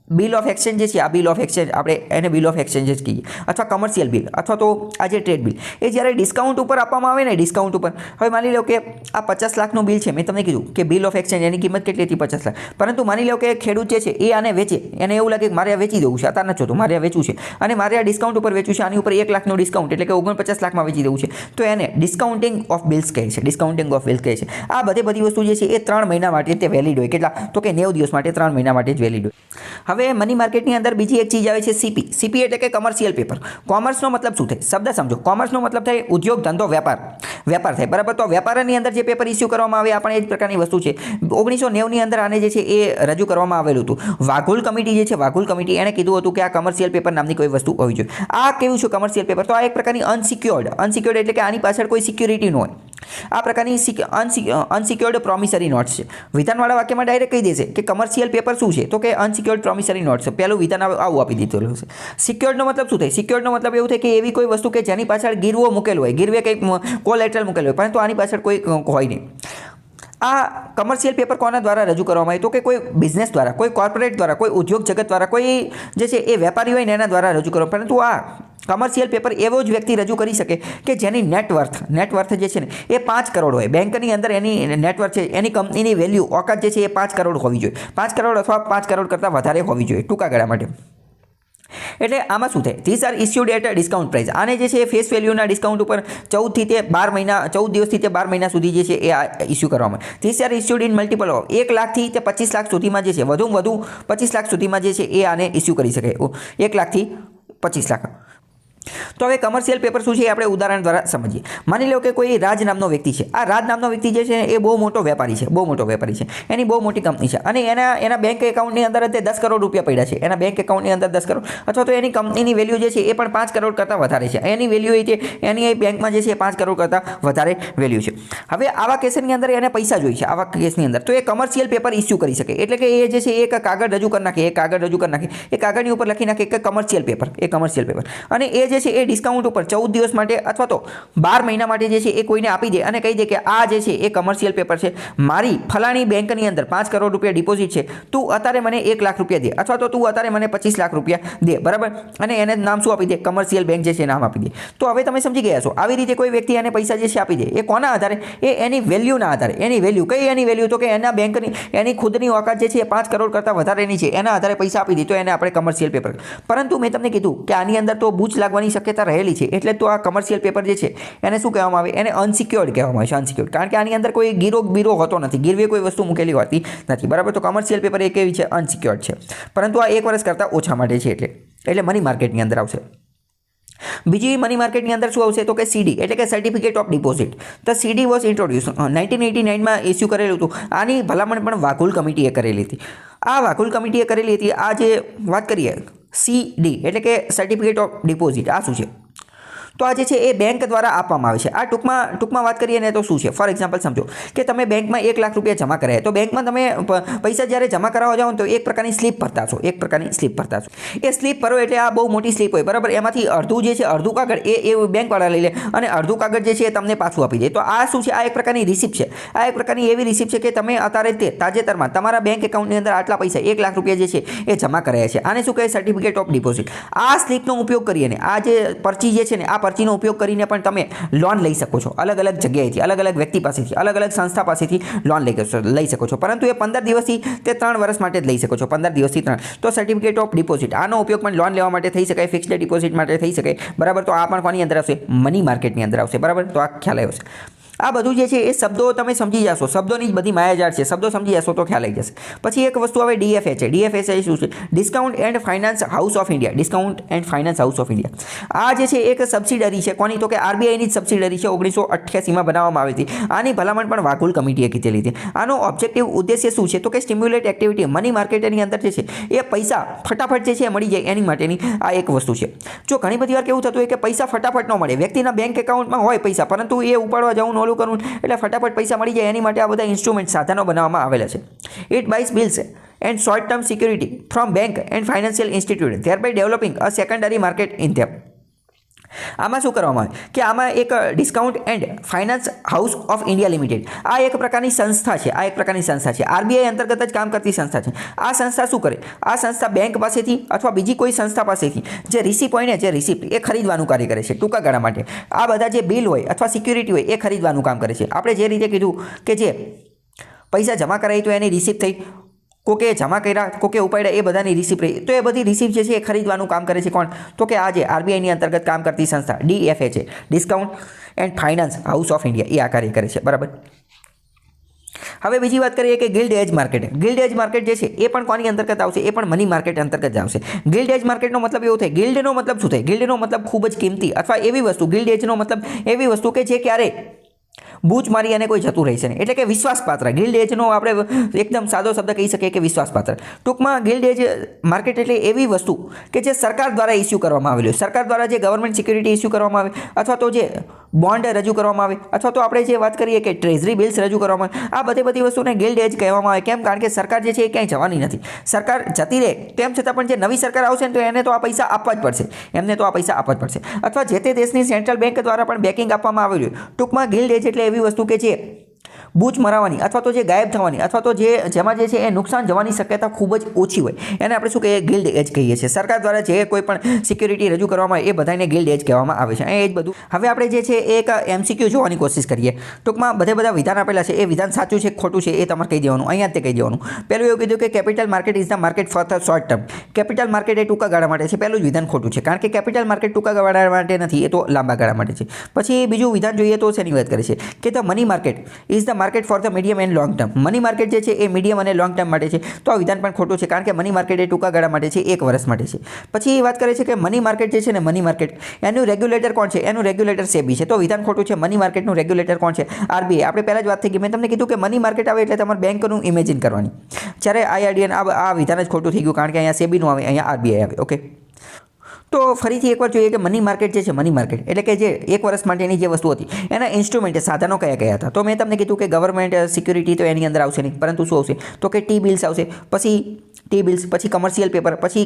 બિલ ઓફ એક્સચેન્જ જે છે, આ બિલ ઓફ એક્સચેન્જ આપણે એને બિલ ઓફ એક્સચેન્જ જ કહીએ, અથવા કમર્શિયલ બિલ, અથવા તો આ જે ટ્રેડ બિલ, એ જ્યારે ડિસ્કાઉન્ટ ઉપર આપવામાં આવે ને, ડિસ્કાઉન્ટ ઉપર, હવે માની લો કે આ 50 લાખનું બિલ છે, મેં તમને કીધું કે બિલ ઓફ એક્સચેન્જ એની કિંમત કેટલી હતી, 50 લાખ, પરંતુ માની લો કે ખેડૂત જે છે એ આને વેચે, એને એવું લાગે કે મારે આ વેચી દેવું છે, અત્યારે નથી જોતું, મારે આ વેચવું છે, અને મારે આ ડિસ્કાઉન્ટ ઉપર વેચવું છે, આની ઉપર 1 લાખનું ડિસ્કાઉન્ટ એટલે કે 49 લાખમાં વેચી દેવું છે, તો એને ડિસ્કાઉન્ટિંગ ઓફ બિલ્સ કહે છે, ડિસ્કાઉન્ટિંગ ઓફ બિલ્સ કહે છે. આ બધી વસ્તુ જે છે એ 3 મહિના માટે તે વેલિડ હોય. કેટલા? તો કે 90 દિવસ માટે, 3 મહિના માટે જ વેલિડ હોય. હવે મની માર્કેટની અંદર બીજી એક ચીજ આવે છે સીપી. સીપી એટલે કે કમર્શિયલ પેપર. કોમર્સનો મતલબ શું થાય? શબ્દ સમજો. કોમર્સનો મતલબ થાય ઉદ્યોગ, ધંધો, વેપાર થાય, બરાબર. તો વેપારની અંદર જે પેપર ઇસ્યુ કરવામાં આવે આ પણ એ જ પ્રકારની વસ્તુ છે. 1990ની અંદર આને જે છે એ રજૂ કરવામાં આવેલું હતું. વાઘોલ કમિટી જે છે, વાઘોલ કમિટી એણે કીધું હતું કે આ કમર્શિયલ પેપર નામની કોઈ વસ્તુ હોવી જોઈએ. આ કેવું છે કમર્શિયલ પેપર? તો આ એક પ્રકારની અનસિક્યોર્ડ એટલે કે આની પાછળ કોઈ સિક્યુરિટી ન હોય. આ પ્રકારની અનસિક્યોર્ડ પ્રોમિસરી નોટ્સ છે. વિધાનવાળા વાક્યમાં ડાયરેક્ટ કહી દેશે કે કમર્શિયલ પેપર શું છે, તો કે અનસિક્યોર્ડ પ્રોમિસરી નોટ્સ છે. પહેલું વિધાન આવું આપી દીધેલું છે. સિક્યોર્ડનો મતલબ શું થાય? સિક્યોર્ડનો મતલબ એવું થાય કે એવી કોઈ વસ્તુ કે જેની પાછળ ગીરવો મૂકેલો હોય, ગીરવે કંઈક કોલેટરલ મૂકેલો હોય, પરંતુ આની પાછળ કોઈ હોય નહીં. આ કમર્શિયલ પેપર કોના દ્વારા રજૂ કરવામાં આવે? તો કે કોઈ બિઝનેસ દ્વારા, કોઈ કોર્પોરેટ દ્વારા, કોઈ ઉદ્યોગ જગત દ્વારા, કોઈ જે છે એ વેપારી હોય ને એના દ્વારા રજૂ કરવામાં. પરંતુ આ કમર્શિયલ પેપર એવો જ વ્યક્તિ રજૂ કરી શકે કે જેની નેટવર્થ જે છે ને એ 5 કરોડ હોય. બેંકની અંદર એની નેટવર્થ છે, એની કંપનીની વેલ્યુ ઓકાત જે છે એ 5 કરોડ હોવી જોઈએ. 5 કરોડ અથવા 5 કરોડ કરતાં વધારે હોવી જોઈએ ટૂંકા ગાળા માટે. એટલે આમાં શું થાય? These are issued at discount price. આને જે છે એ ફેસ વેલ્યુના ડિસ્કાઉન્ટ ઉપર 14 દિવસથી તે 12 મહિના સુધી જે છે એ ઇસ્યુ કરવામાં. These are issued in multiple of 1 લાખથી તે 25 લાખ સુધીમાં જે છે, વધુમાં વધુ 25 લાખ સુધીમાં જે છે એ આને ઇસ્યુ કરી શકે. 1 લાખથી 25 લાખ. તો હવે કમર્શિયલ પેપર શું છે એ આપણે ઉદાહરણ દ્વારા સમજીએ. માની લો કે કોઈ રાજ નામનો વ્યક્તિ છે. આ રાજ નામનો વ્યક્તિ જે છે એ બહુ મોટો વેપારી છે, એની બહુ મોટી કંપની છે, અને એના બેંક એકાઉન્ટની અંદર તે 10 કરોડ રૂપિયા પડ્યા છે. એના બેંક એકાઉન્ટની અંદર 10 કરોડ, અથવા તો એની કંપનીની વેલ્યુ જે છે એ પણ 5 કરોડ કરતાં વધારે છે. એની વેલ્યુ એ છે, એની બેંકમાં જે છે એ 5 કરોડ કરતાં વધારે વેલ્યુ છે. હવે આવા કેસની અંદર એને પૈસા જોઈએ છે. આવા કેસની અંદર તો એ કમર્શિયલ પેપર ઇસ્યુ કરી શકે. એટલે કે એ જે છે એક કાગળ રજૂ કરી નાખે, એ કાગળની ઉપર લખી નાખે કે કમર્શિયલ પેપર, અને એ જે છે એ ડિસ્કાઉન્ટ ઉપર 14 દિવસ માટે અથવા તો 12 મહિના માટે જે છે એ કોઈને આપી દે અને કહી દે કે આ જે છે એ કમર્શિયલ પેપર છે, મારી ફલાણી બેંકની અંદર 5 કરોડ રૂપિયા ડિપોઝિટ છે, તું અત્યારે મને 1 લાખ રૂપિયા દે, અથવા તો તું અત્યારે મને 25 લાખ રૂપિયા દે, બરાબર. અને એને નામ શું આપી દે? કમર્શિયલ બેંક જે છે નામ આપી દે. તો હવે તમે સમજી ગયા છો. આવી રીતે કોઈ વ્યક્તિ એને પૈસા જે છે આપી દે, એ કોના આધારે? એ એની વેલ્યુના આધારે. એની વેલ્યુ તો કે એના બેંકની, એની ખુદની ઓકાત જે છે એ 5 કરોડ કરતાં વધારેની છે, એના આધારે પૈસા આપી દે, તો એને આપણે કમર્શિયલ પેપર. પરંતુ મેં તમને કીધું કે આની અંદર તો બૂચ લાગવાની શક્યતા રહેલી છે. એટલે તો આ કમર્શિયલ પેપર જે છે એને શું કહેવામાં આવે? એને અનસિક્યોર્ડ કહેવામાં આવે છે. અનસિક્યોર્ડ કારણ કે આની અંદર કોઈ બીરો હોતો નથી, ગીરવે કોઈ વસ્તુ મૂકેલી હોતી નથી, બરાબર. તો કમર્શિયલ પેપર એ કેવી છે? અનસિક્યોર્ડ છે. પરંતુ આ 1 વર્ષ કરતાં ઓછા માટે છે. એટલે મની માર્કેટની અંદર આવશે. બીજી મની માર્કેટની અંદર શું આવશે? તો કે સીડી એટલે કે સર્ટિફિકેટ ઓફ ડિપોઝિટ. તો સીડી વોઝ ઇન્ટ્રોડ્યુસ 1989માં ઇસ્યુ કરેલું હતું. આની ભલામણ પણ વાઘોલ કમિટીએ કરેલી હતી. આ જે વાત કરીએ સીડી એટલે કે સર્ટિફિકેટ ઓફ ડિપોઝિટ, આ શું છે? તો આ જે છે એ બેંક દ્વારા આપવામાં આવે છે. આ ટૂંકમાં વાત કરીએ ને તો શું છે? ફોર એક્ઝામ્પલ સમજો કે તમે બેંકમાં 1 લાખ રૂપિયા જમા કરાયા. તો બેંકમાં તમે પૈસા જ્યારે જમા કરાવવા જાઓ તો એક પ્રકારની સ્લીપ ભરતા છો. એ સ્લીપ ભરો એટલે આ બહુ મોટી સ્લીપ હોય, બરાબર. એમાંથી અડધું જે છે, અડધું કાગળ એ બેંકવાળા લઈ લે અને અડધું કાગળ જે છે એ તમને પાછું આપી દે. તો આ શું છે? આ એક પ્રકારની રિસિપ્ટ છે. આ એક પ્રકારની એવી રિસિપ્ટ છે કે તમે અત્યારે તાજેતરમાં તમારા બેંક એકાઉન્ટની અંદર આટલા પૈસા 1 લાખ રૂપિયા જે છે એ જમા કરાયા છે. આને શું કહે? Certificate of deposit. આ સ્લીપનો ઉપયોગ કરીને, આ જે પર્ચી જે છે ને, આ પર્ચીનો ઉપયોગ કરીને પણ તમે લોન લઈ શકો છો. અલગ અલગ જગ્યાએથી, અલગ અલગ વ્યક્તિ પાસેથી, અલગ અલગ સંસ્થા પાસેથી લોન લઈ શકો છો. પરંતુ એ 15 દિવસથી તે 3 વર્ષ માટે જ લઈ શકો છો. 15 દિવસથી 3. તો સર્ટિફિકેટ ઓફ ડિપોઝિટ, આનો ઉપયોગ પણ લોન લેવા માટે થઈ શકાય, ફિક્સ્ડ ડિપોઝિટ માટે થઈ શકે, બરાબર. તો આ પણ કોની અંદર આવશે? મની માર્કેટની અંદર આવશે, બરાબર. તો આ ખ્યાલ આવ્યો છે. આ બધું જે છે એ શબ્દો તમે સમજી જશો. શબ્દોની જ બધી માયાજાળ છે. શબ્દો સમજી જશો તો ખ્યાલ આવી જશે. પછી એક વસ્તુ આવે DFHA. DFHA શું છે? Discount and finance house of India. આ જે છે એક સબસિડરી છે. કોની? તો કે RBIની જ સબસિડરી છે. 1988માં બનાવવામાં આવી હતી. આની ભલામણ પણ વાઘોલ કમિટીએ કીધેલી હતી. આનો ઓબ્જેક્ટિવ ઉદ્દેશ્ય શું છે? તો કે સ્ટિમ્યુલેટ એક્ટિવિટી. મની માર્કેટની અંદર જે છે એ પૈસા ફટાફટ જે છે મળી જાય એની માટેની આ એક વસ્તુ છે. જો ઘણી બધી વાર કેવું થતું હોય કે પૈસા ફટાફટ ન મળે, વ્યક્તિના બેંક એકાઉન્ટમાં હોય પૈસા, પરંતુ એ ઉપાડવા જવું કરવું એટલે ફટાફટ પૈસા મળી જાય, એની માટે આ બધા ઇન્સ્ટ્રુમેન્ટ, સાધનો બનાવવામાં આવેલા છે. It buys bills and short term security from bank and financial institute, thereby developing a secondary market in them. આમાં શું કરવામાં આવે કે આમાં એક discount and finance house of India limited આ એક પ્રકારની સંસ્થા છે આરબીઆઈ અંતર્ગત જ કામ કરતી સંસ્થા છે. આ સંસ્થા શું કરે? આ સંસ્થા બેંક પાસેથી અથવા બીજી કોઈ સંસ્થા પાસેથી જે રિસિપ્ટ હોય ને જે રિસિપ્ટ એ ખરીદવાનું કાર્ય કરે છે ટૂંકા ગાળા માટે. આ બધા જે બિલ હોય અથવા સિક્યુરિટી હોય એ ખરીદવાનું કામ કરે છે. આપણે જે રીતે કીધું કે જે પૈસા જમા કરાવી તો એની રિસિપ્ટ થઈ, કોકે જમા કર્યા કોકે ઉપાડ્યા એ બધાની રિસિપ્ટ રહી, તો એ બધી રિસિપ્ટ જે છે એ ખરીદવાનું કામ કરે છે કોણ? તો કે આ જે આરબીઆઈની અંતર્ગત કામ કરતી સંસ્થા ડીએફએ છે, discount and finance house of India, એ આ કાર્ય કરે છે. બરાબર. હવે બીજી વાત કરીએ કે ગિલ્ડ એજ માર્કેટ. ગિલ્ડ એજ માર્કેટ જે છે એ પણ કોની અંતર્ગત આવશે? એ પણ મની માર્કેટ અંતર્ગત જ આવશે. ગિલ્ડ એજ માર્કેટનો મતલબ એવો થાય, ગિલ્ડનો મતલબ શું થાય? ગિલ્ડનો મતલબ ખૂબ જ કિંમતી અથવા એવી વસ્તુ, ગિલ્ડ એજનો મતલબ એવી વસ્તુ કે જે ક્યારે બૂચ મારી અને કોઈ જતું રહેશે નહીં, એટલે કે વિશ્વાસપાત્ર. ગિલ્ડ એજનો આપણે એકદમ સાદો શબ્દ કહી શકીએ કે વિશ્વાસપાત્ર. ટૂંકમાં ગિલ્ડ એજ માર્કેટ એટલે એવી વસ્તુ કે જે સરકાર દ્વારા ઇસ્યુ કરવામાં આવેલી, સરકાર દ્વારા જે ગવર્મેન્ટ સિક્યુરિટી ઇસ્યુ કરવામાં આવે અથવા તો જે બોન્ડ રજૂ કરવામાં આવે અથવા તો આપણે જે વાત કરીએ કે ટ્રેઝરી બિલ્સ રજૂ કરવામાં આવે, આ બધી વસ્તુને ગિલ્ડ એજ કહેવામાં આવે. કેમ? કારણ કે સરકાર જે છે એ ક્યાંય જવાની નથી, સરકાર જતી રહે તેમ છતાં પણ જે નવી સરકાર આવશે ને તો એને તો આ પૈસા આપવા જ પડશે, એમને તો આ પૈસા આપવા જ પડશે અથવા જે તે દેશની સેન્ટ્રલ બેંક દ્વારા પણ બેકિંગ આપવામાં આવેલું. ટૂંકમાં ગિલ્ડ એજ એટલે એવી વસ્તુ કે જે બૂચ મરાવવાની અથવા તો જે ગાયબ થવાની અથવા તો જેમાં જે છે એ નુકસાન જવાની શક્યતા ખૂબ જ ઓછી હોય, એને આપણે શું કહીએ? ગિલ્ડ એજ કહીએ છીએ. સરકાર દ્વારા જે કોઈ પણ સિક્યુરિટી રજૂ કરવામાં આવે એ બધાને ગિલ્ડ એજ કહેવામાં આવે છે. એ જ બધું. હવે આપણે જે છે એ એક એમસીક્યુ જોવાની કોશિશ કરીએ. ટૂંકમાં બધા વિધાન આપેલા છે, એ વિધાન સાચું છે ખોટું છે એ તમારે કહી દેવાનું, અહીંયા જ તે કહી દેવાનું. પહેલું એવું કીધું કે capital market is the market for the short term. Capital market એ ટૂંકા ગાળા માટે છે. પહેલું જ વિધાન ખોટું છે, કારણ કે કેપિટલ માર્કેટ ટૂંકા ગાળા માટે નથી, એ તો લાંબા ગાળા માટે છે. પછી બીજું વિધાન જોઈએ તો શેની વાત કરે છે કે the money market is the market for the medium and long term. Money market જે છે એ મીડિયમ અને લોંગ ટર્મ માટે છે. તો આ વિધાન પણ ખોટું છે, કારણ કે મની માર્કેટ એ ટૂંકા ગાળા માટે છે, 1 વર્ષ માટે છે. પછી વાત કરે છે કે મની માર્કેટ જે છે ને મની માર્કેટ એનું રેગ્યુલેટર કોણ છે? એનું રેગ્યુલેટર સેબી છે. તો વિધાન ખોટું છે. મની માર્કેટનું રેગ્યુલેટર કોણ છે? આરબીઆઈ. આપણે પહેલા જ વાત થઈ ગઈ, મેં તમને કીધું કે મની માર્કેટ આવે એટલે તમારે બેંકનું ઇમેજિન કરવાની, જ્યારે આઈઆરડીએન આ વિધાન જ ખોટું થઈ ગયું, કારણ કે અહીંયા સેબીનું આવે, અહીંયા આરબીઆઈ આવે. ઓકે. તો ફરીથી એકવાર જોઈએ કે મની માર્કેટ જે છે, મની માર્કેટ એટલે કે જે 1 વર્ષ માટેની જે વસ્તુ હતી એના ઇન્સ્ટ્રુમેન્ટ સાધનો કયા હતા? તો મેં તમને કીધું કે ગવર્મેન્ટ સિક્યુરિટી તો એની અંદર આવશે નહીં, પરંતુ શું આવશે? તો કે ટી બિલ્સ આવશે, પછી ટી બિલ્સ, પછી કમર્શિયલ પેપર, પછી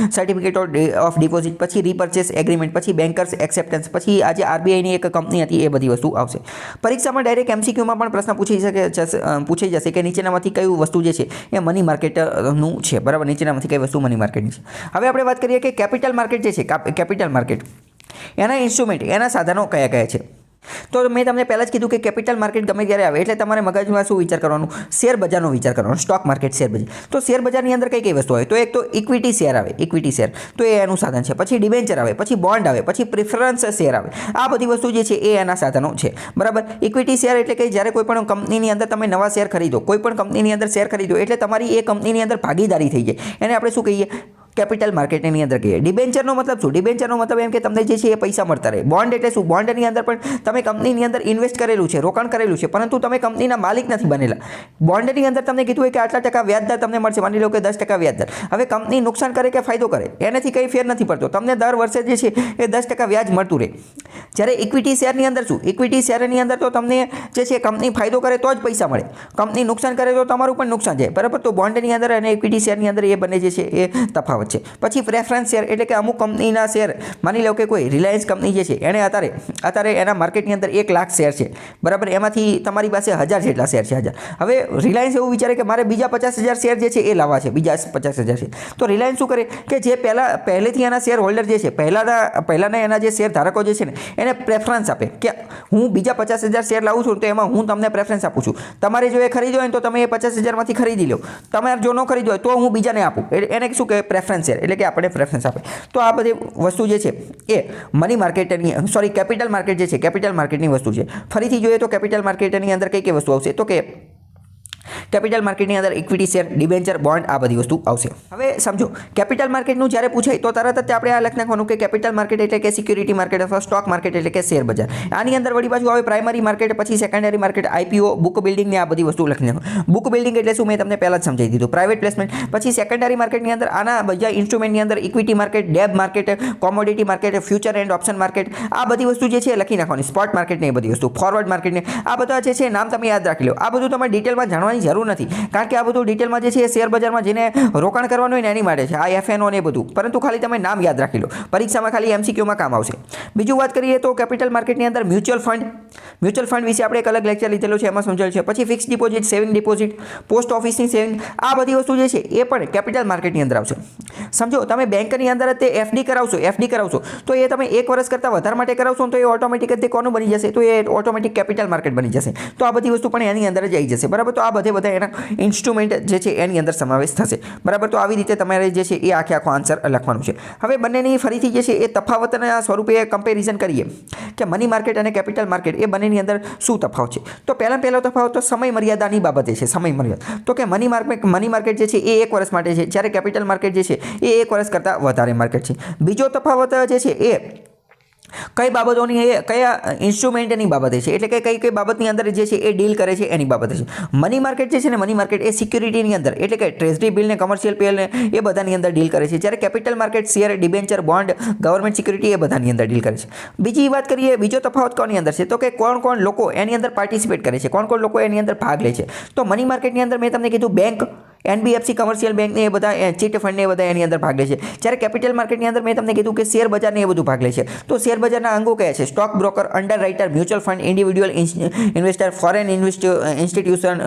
સર્ટિફિકેટ ઓફ ડિપોઝિટ, પછી રીપર્ચેસ એગ્રીમેન્ટ, પછી બેન્કર્સ એક્સેપ્ટન્સ, પછી આજે આરબીઆઈની એક કંપની હતી એ બધી વસ્તુ આવશે. પરીક્ષામાં ડાયરેક્ટ એમસીક્યુમાં પણ પ્રશ્ન પૂછાઈ જશે કે નીચેનામાંથી કઈ વસ્તુ જે છે એ મની માર્કેટનું છે. બરાબર. નીચેનામાંથી કઈ વસ્તુ મની માર્કેટની છે. હવે આપણે વાત કરીએ કે કેપિટલ માર્કેટ જે છે, કેપિટલ માર્કેટ એના ઇન્સ્ટ્રુમેન્ટ, એના સાધનો કયા કયા છે? તો મેં તમને પહેલાં જ કીધું કે કેપિટલ માર્કેટ ગમે ત્યારે આવે એટલે તમારે મગજમાં શું વિચાર કરવાનું? શેર બજારનો વિચાર કરવાનો. સ્ટોક માર્કેટ, શેર બજાર. તો શેર બજારની અંદર કઈ વસ્તુ આવે? તો એક તો ઇક્વિટી શેર આવે, ઇક્વિટી શેર, તો એ એનું સાધન છે. પછી ડિબેન્ચર આવે, પછી બોન્ડ આવે, પછી પ્રિફરન્સ શેર આવે. આ બધી વસ્તુ જે છે એ એના સાધનો છે. બરાબર. ઇક્વિટી શેર એટલે કે જ્યારે કોઈ પણ કંપનીની અંદર તમે નવા શેર ખરીદો, કોઈ પણ કંપનીની અંદર શેર ખરીદો એટલે તમારી એ કંપનીની અંદર ભાગીદારી થઈ જાય, એને આપણે શું કહીએ? કેપિટલ માર્કેટની અંદર કહીએ. ડિબેન્ચરનો મતલબ શું? ડિબેન્ચરનો મતલબ એમ કે તમને જે છે એ પૈસા મળતા રહે. બોન્ડ એટલે શું? બોન્ડની અંદર પણ તમે કંપનીની અંદર ઇન્વેસ્ટ કરેલું છે, રોકાણ કરેલું છે, પરંતુ તમે કંપનીના માલિક નથી બનેલા. બોન્ડની અંદર તમને કીધું હોય કે આટલા ટકા વ્યાજદર તમને મળશે, માની લો કે 10% વ્યાજદર. હવે કંપની નુકસાન કરે કે ફાયદો કરે એનાથી કંઈ ફેર નથી પડતો, તમને દર વર્ષે જે છે એ 10% વ્યાજ મળતું રહે. જ્યારે ઇક્વિટી શેરની અંદર શું? ઇક્વિટી શેરની અંદર તો તમને જે છે કંપની ફાયદો કરે તો જ પૈસા મળે, કંપની નુકસાન કરે તો તમારું પણ નુકસાન જાય. બરાબર. તો બોન્ડની અંદર અને ઇક્વિટી શેરની અંદર એ બંને જે છે એ તફાવત છે. પછી પ્રેફરન્સ શેર એટલે કે અમુક કંપનીના શેર, માની લો કે કોઈ રિલાયન્સ કંપની જે છે એને અત્યારે એના માર્કેટની અંદર 1 લાખ શેર છે. બરાબર. એમાંથી તમારી પાસે 1000 જેટલા શેર છે. 1000. હવે રિલાયન્સ એવું વિચારે કે મારે બીજા 50,000 શેર જે છે એ લાવવા છે, બીજા 50,000 શેર. તો રિલાયન્સ શું કરે કે જે પહેલેથી એના શેર હોલ્ડર જે છે, પહેલાના એના જે શેર ધારકો જે છે ને એને પ્રેફરન્સ આપે કે હું બીજા 50,000 શેર લાવું છું તો એમાં હું તમને પ્રેફરન્સ આપું છું. તમારે જો એ ખરીદ્યો હોય તો તમે એ 50,000માંથી ખરીદી લો, તમારે જો ન ખરીદ્યો હોય તો હું બીજાને આપું. એને શું કહે? Preference share. એટલે કે આપણે પ્રેફરન્સ આપે. તો આ બધી વસ્તુ જે છે એ મની માર્કેટની કેપિટલ માર્કેટ જે છે કેપિટલ માર્કેટની વસ્તુ છે. ફરીથી જોઈએ તો કેપિટલ માર્કેટની અંદર કઈ વસ્તુ આવશે? તો કે કેપિટલ માર્કેટની અંદર ઇક્વિટી શેર, ડિબેન્ચર, બોન્ડ આ બધી વસ્તુ આવશે. હવે સમજો કેપિટલ માર્કેટનું જ્યારે પૂછાય તો તરત જ આપણે આ લખી નાખવાનું કે કેપિટલ માર્કેટ એટલે કે સિક્યુરિટી માર્કેટ અથવા સ્ટોક માર્કેટ એટલે કે શેર બજાર. આની અંદર વળી પાછું આવે પ્રાઇમરી માર્કેટ, પછી secondary market, IPO, book building ને આ બધી વસ્તુ લખી નાખવાનું. બુક બિલ્ડિંગ એટલે શું? મેં તમને પહેલા જ સમજાવી દીધું. Private placement. પછી સેકન્ડરી માર્કેટની અંદર આના બધા ઇન્સ્ટ્રુમેન્ટની અંદર equity market, debt market, commodity market, future and option market, આ બધી વસ્તુ જે છે લખી નાખવાની. સ્પોટ માર્કેટ ને એ બધી વસ્તુ, ફોરવર્ડ માર્કેટ ને આ બધા જે છે નામ તમે યાદ રાખી લો. આ બધું તમારે ડિટેલમાં જાણવાની જરૂર જરૂર નથી, કારણ કે આ બધું ડિટેલમાં જે છે એ શેર બજારમાં જેને રોકાણ કરવાનું હોય ને એની માટે છે, આ એફએનઓ ને એ બધું, પરંતુ ખાલી તમે નામ યાદ રાખી લો, પરીક્ષામાં ખાલી એમસીક્યુમાં કામ આવશે. બીજું વાત કરીએ તો કેપિટલ માર્કેટની અંદર મ્યુચ્યુઅલ ફંડ વિશે આપણે એક અલગ લેક્ચર લીધેલો છે, એમાં સમજાવેલ છે. પછી fix deposit, saving deposit, post ઓફિસની સેવિંગ, આ બધી વસ્તુ જે છે એ પણ કેપિટલ માર્કેટની અંદર આવશે. સમજો તમે બેંકની અંદર તે એફડી કરાવશો તો એ તમે 1 વર્ષ કરતાં વધારે માટે કરાવશો તો એ ઓટોમેટિક તે કોનું બની જશે, તો એ ઓટોમેટિક કેપિટલ માર્કેટ બની જશે. તો આ બધી વસ્તુ પણ એની અંદર જ આવી જશે, બરાબર. તો આ બધા એના ઇન્સ્ટ્રુમેન્ટ જે છે એની અંદર સમાવેશ થશે, બરાબર. તો આવી રીતે તમારે જે છે એ આખો આન્સર લખવાનું છે. હવે બંનેની ફરીથી જે છે એ તફાવતના સ્વરૂપે કમ્પેરિઝન કરીએ કે મની માર્કેટ અને કેપિટલ માર્કેટ એ બંનેની અંદર શું તફાવત છે. તો પહેલો તફાવત તો સમય મર્યાદાની બાબતે છે. સમય મર્યાદા તો કે મની માર્કેટ જે છે એ 1 વર્ષ માટે છે, જ્યારે કેપિટલ માર્કેટ જે છે એ 1 વર્ષ કરતાં વધારે માર્કેટ છે. બીજો તફાવત જે છે એ કઈ બાબતોની કયા ઇન્સ્ટ્રુમેન્ટની બાબતે છે, એટલે કે કઈ બાબતની અંદર જે છે એ ડીલ કરે છે એની બાબતે છે. મની માર્કેટ જે છે ને મની માર્કેટ એ સિક્યુરિટીની અંદર, એટલે કે ટ્રેઝરી બિલ ને કોમર્શિયલ પેલ ને એ બધાની અંદર ડીલ કરે છે, જ્યારે capital market share, debenture, bond, government security એ બધાની અંદર ડીલ કરે છે. બીજી વાત કરીએ, બીજો તફાવત કોની અંદર છે, તો કે કોણ લોકો એની અંદર પાર્ટિસિપેટ કરે છે, કોણ લોકો એની અંદર ભાગ લે છે. તો મની માર્કેટની અંદર મેં તમને કીધું બેંક, એનબીએફસી, કમર્શિયલ બેંક ને એ બધા, ચીટ ફંડ ને એ બધા એની અંદર ભાગ લે છે. જ્યારે કેપિટલ માર્કેટની અંદર મેં તમને કીધું કે શેર બજાર ને એ બધું ભાગ લે છે. તો શેર બજારના અંગો કયા છે? Stock broker, under writer, mutual fund, individual investor, foreign institution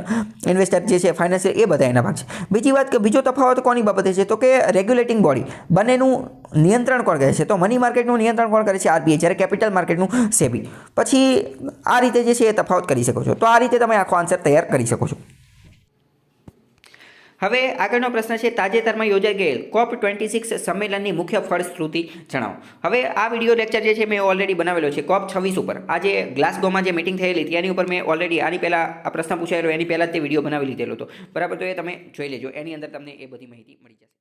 investor જે છે, ફાઇનાન્શિયલ, એ બધા એના ભાગ છે. બીજો તફાવત કોની બાબતે છે, તો કે રેગ્યુલેટિંગ બોડી, બંનેનું નિયંત્રણ કોણ કરે છે? તો મની માર્કેટનું નિયંત્રણ કોણ કરે છે? આરબીઆઈ, જ્યારે કેપિટલ માર્કેટનું સેબી. પછી આ રીતે જે છે એ તફાવત કરી શકો છો. તો આ રીતે તમે આખો આન્સર તૈયાર કરી શકો છો. હવે આગળનો પ્રશ્ન છે, તાજેતરમાં યોજાઈ ગયેલ COP26 સંમેલનની મુખ્ય ફળશ્રુતિ જણાવો. હવે આ વિડીયો લેક્ચર જે છે મેં ઓલરેડી બનાવેલો છે COP26 ઉપર. આ જે ગ્લાસગોમાં જે મીટિંગ થયેલી હતી એની ઉપર મેં ઓલરેડી આની પહેલાં આ પ્રશ્ન પૂછાયેલો એની પહેલાં જ તે વિડીયો બનાવી લીધેલો હતો, બરાબર. તો એ તમે જોઈ લેજો, એની અંદર તમને એ બધી માહિતી મળી જશે.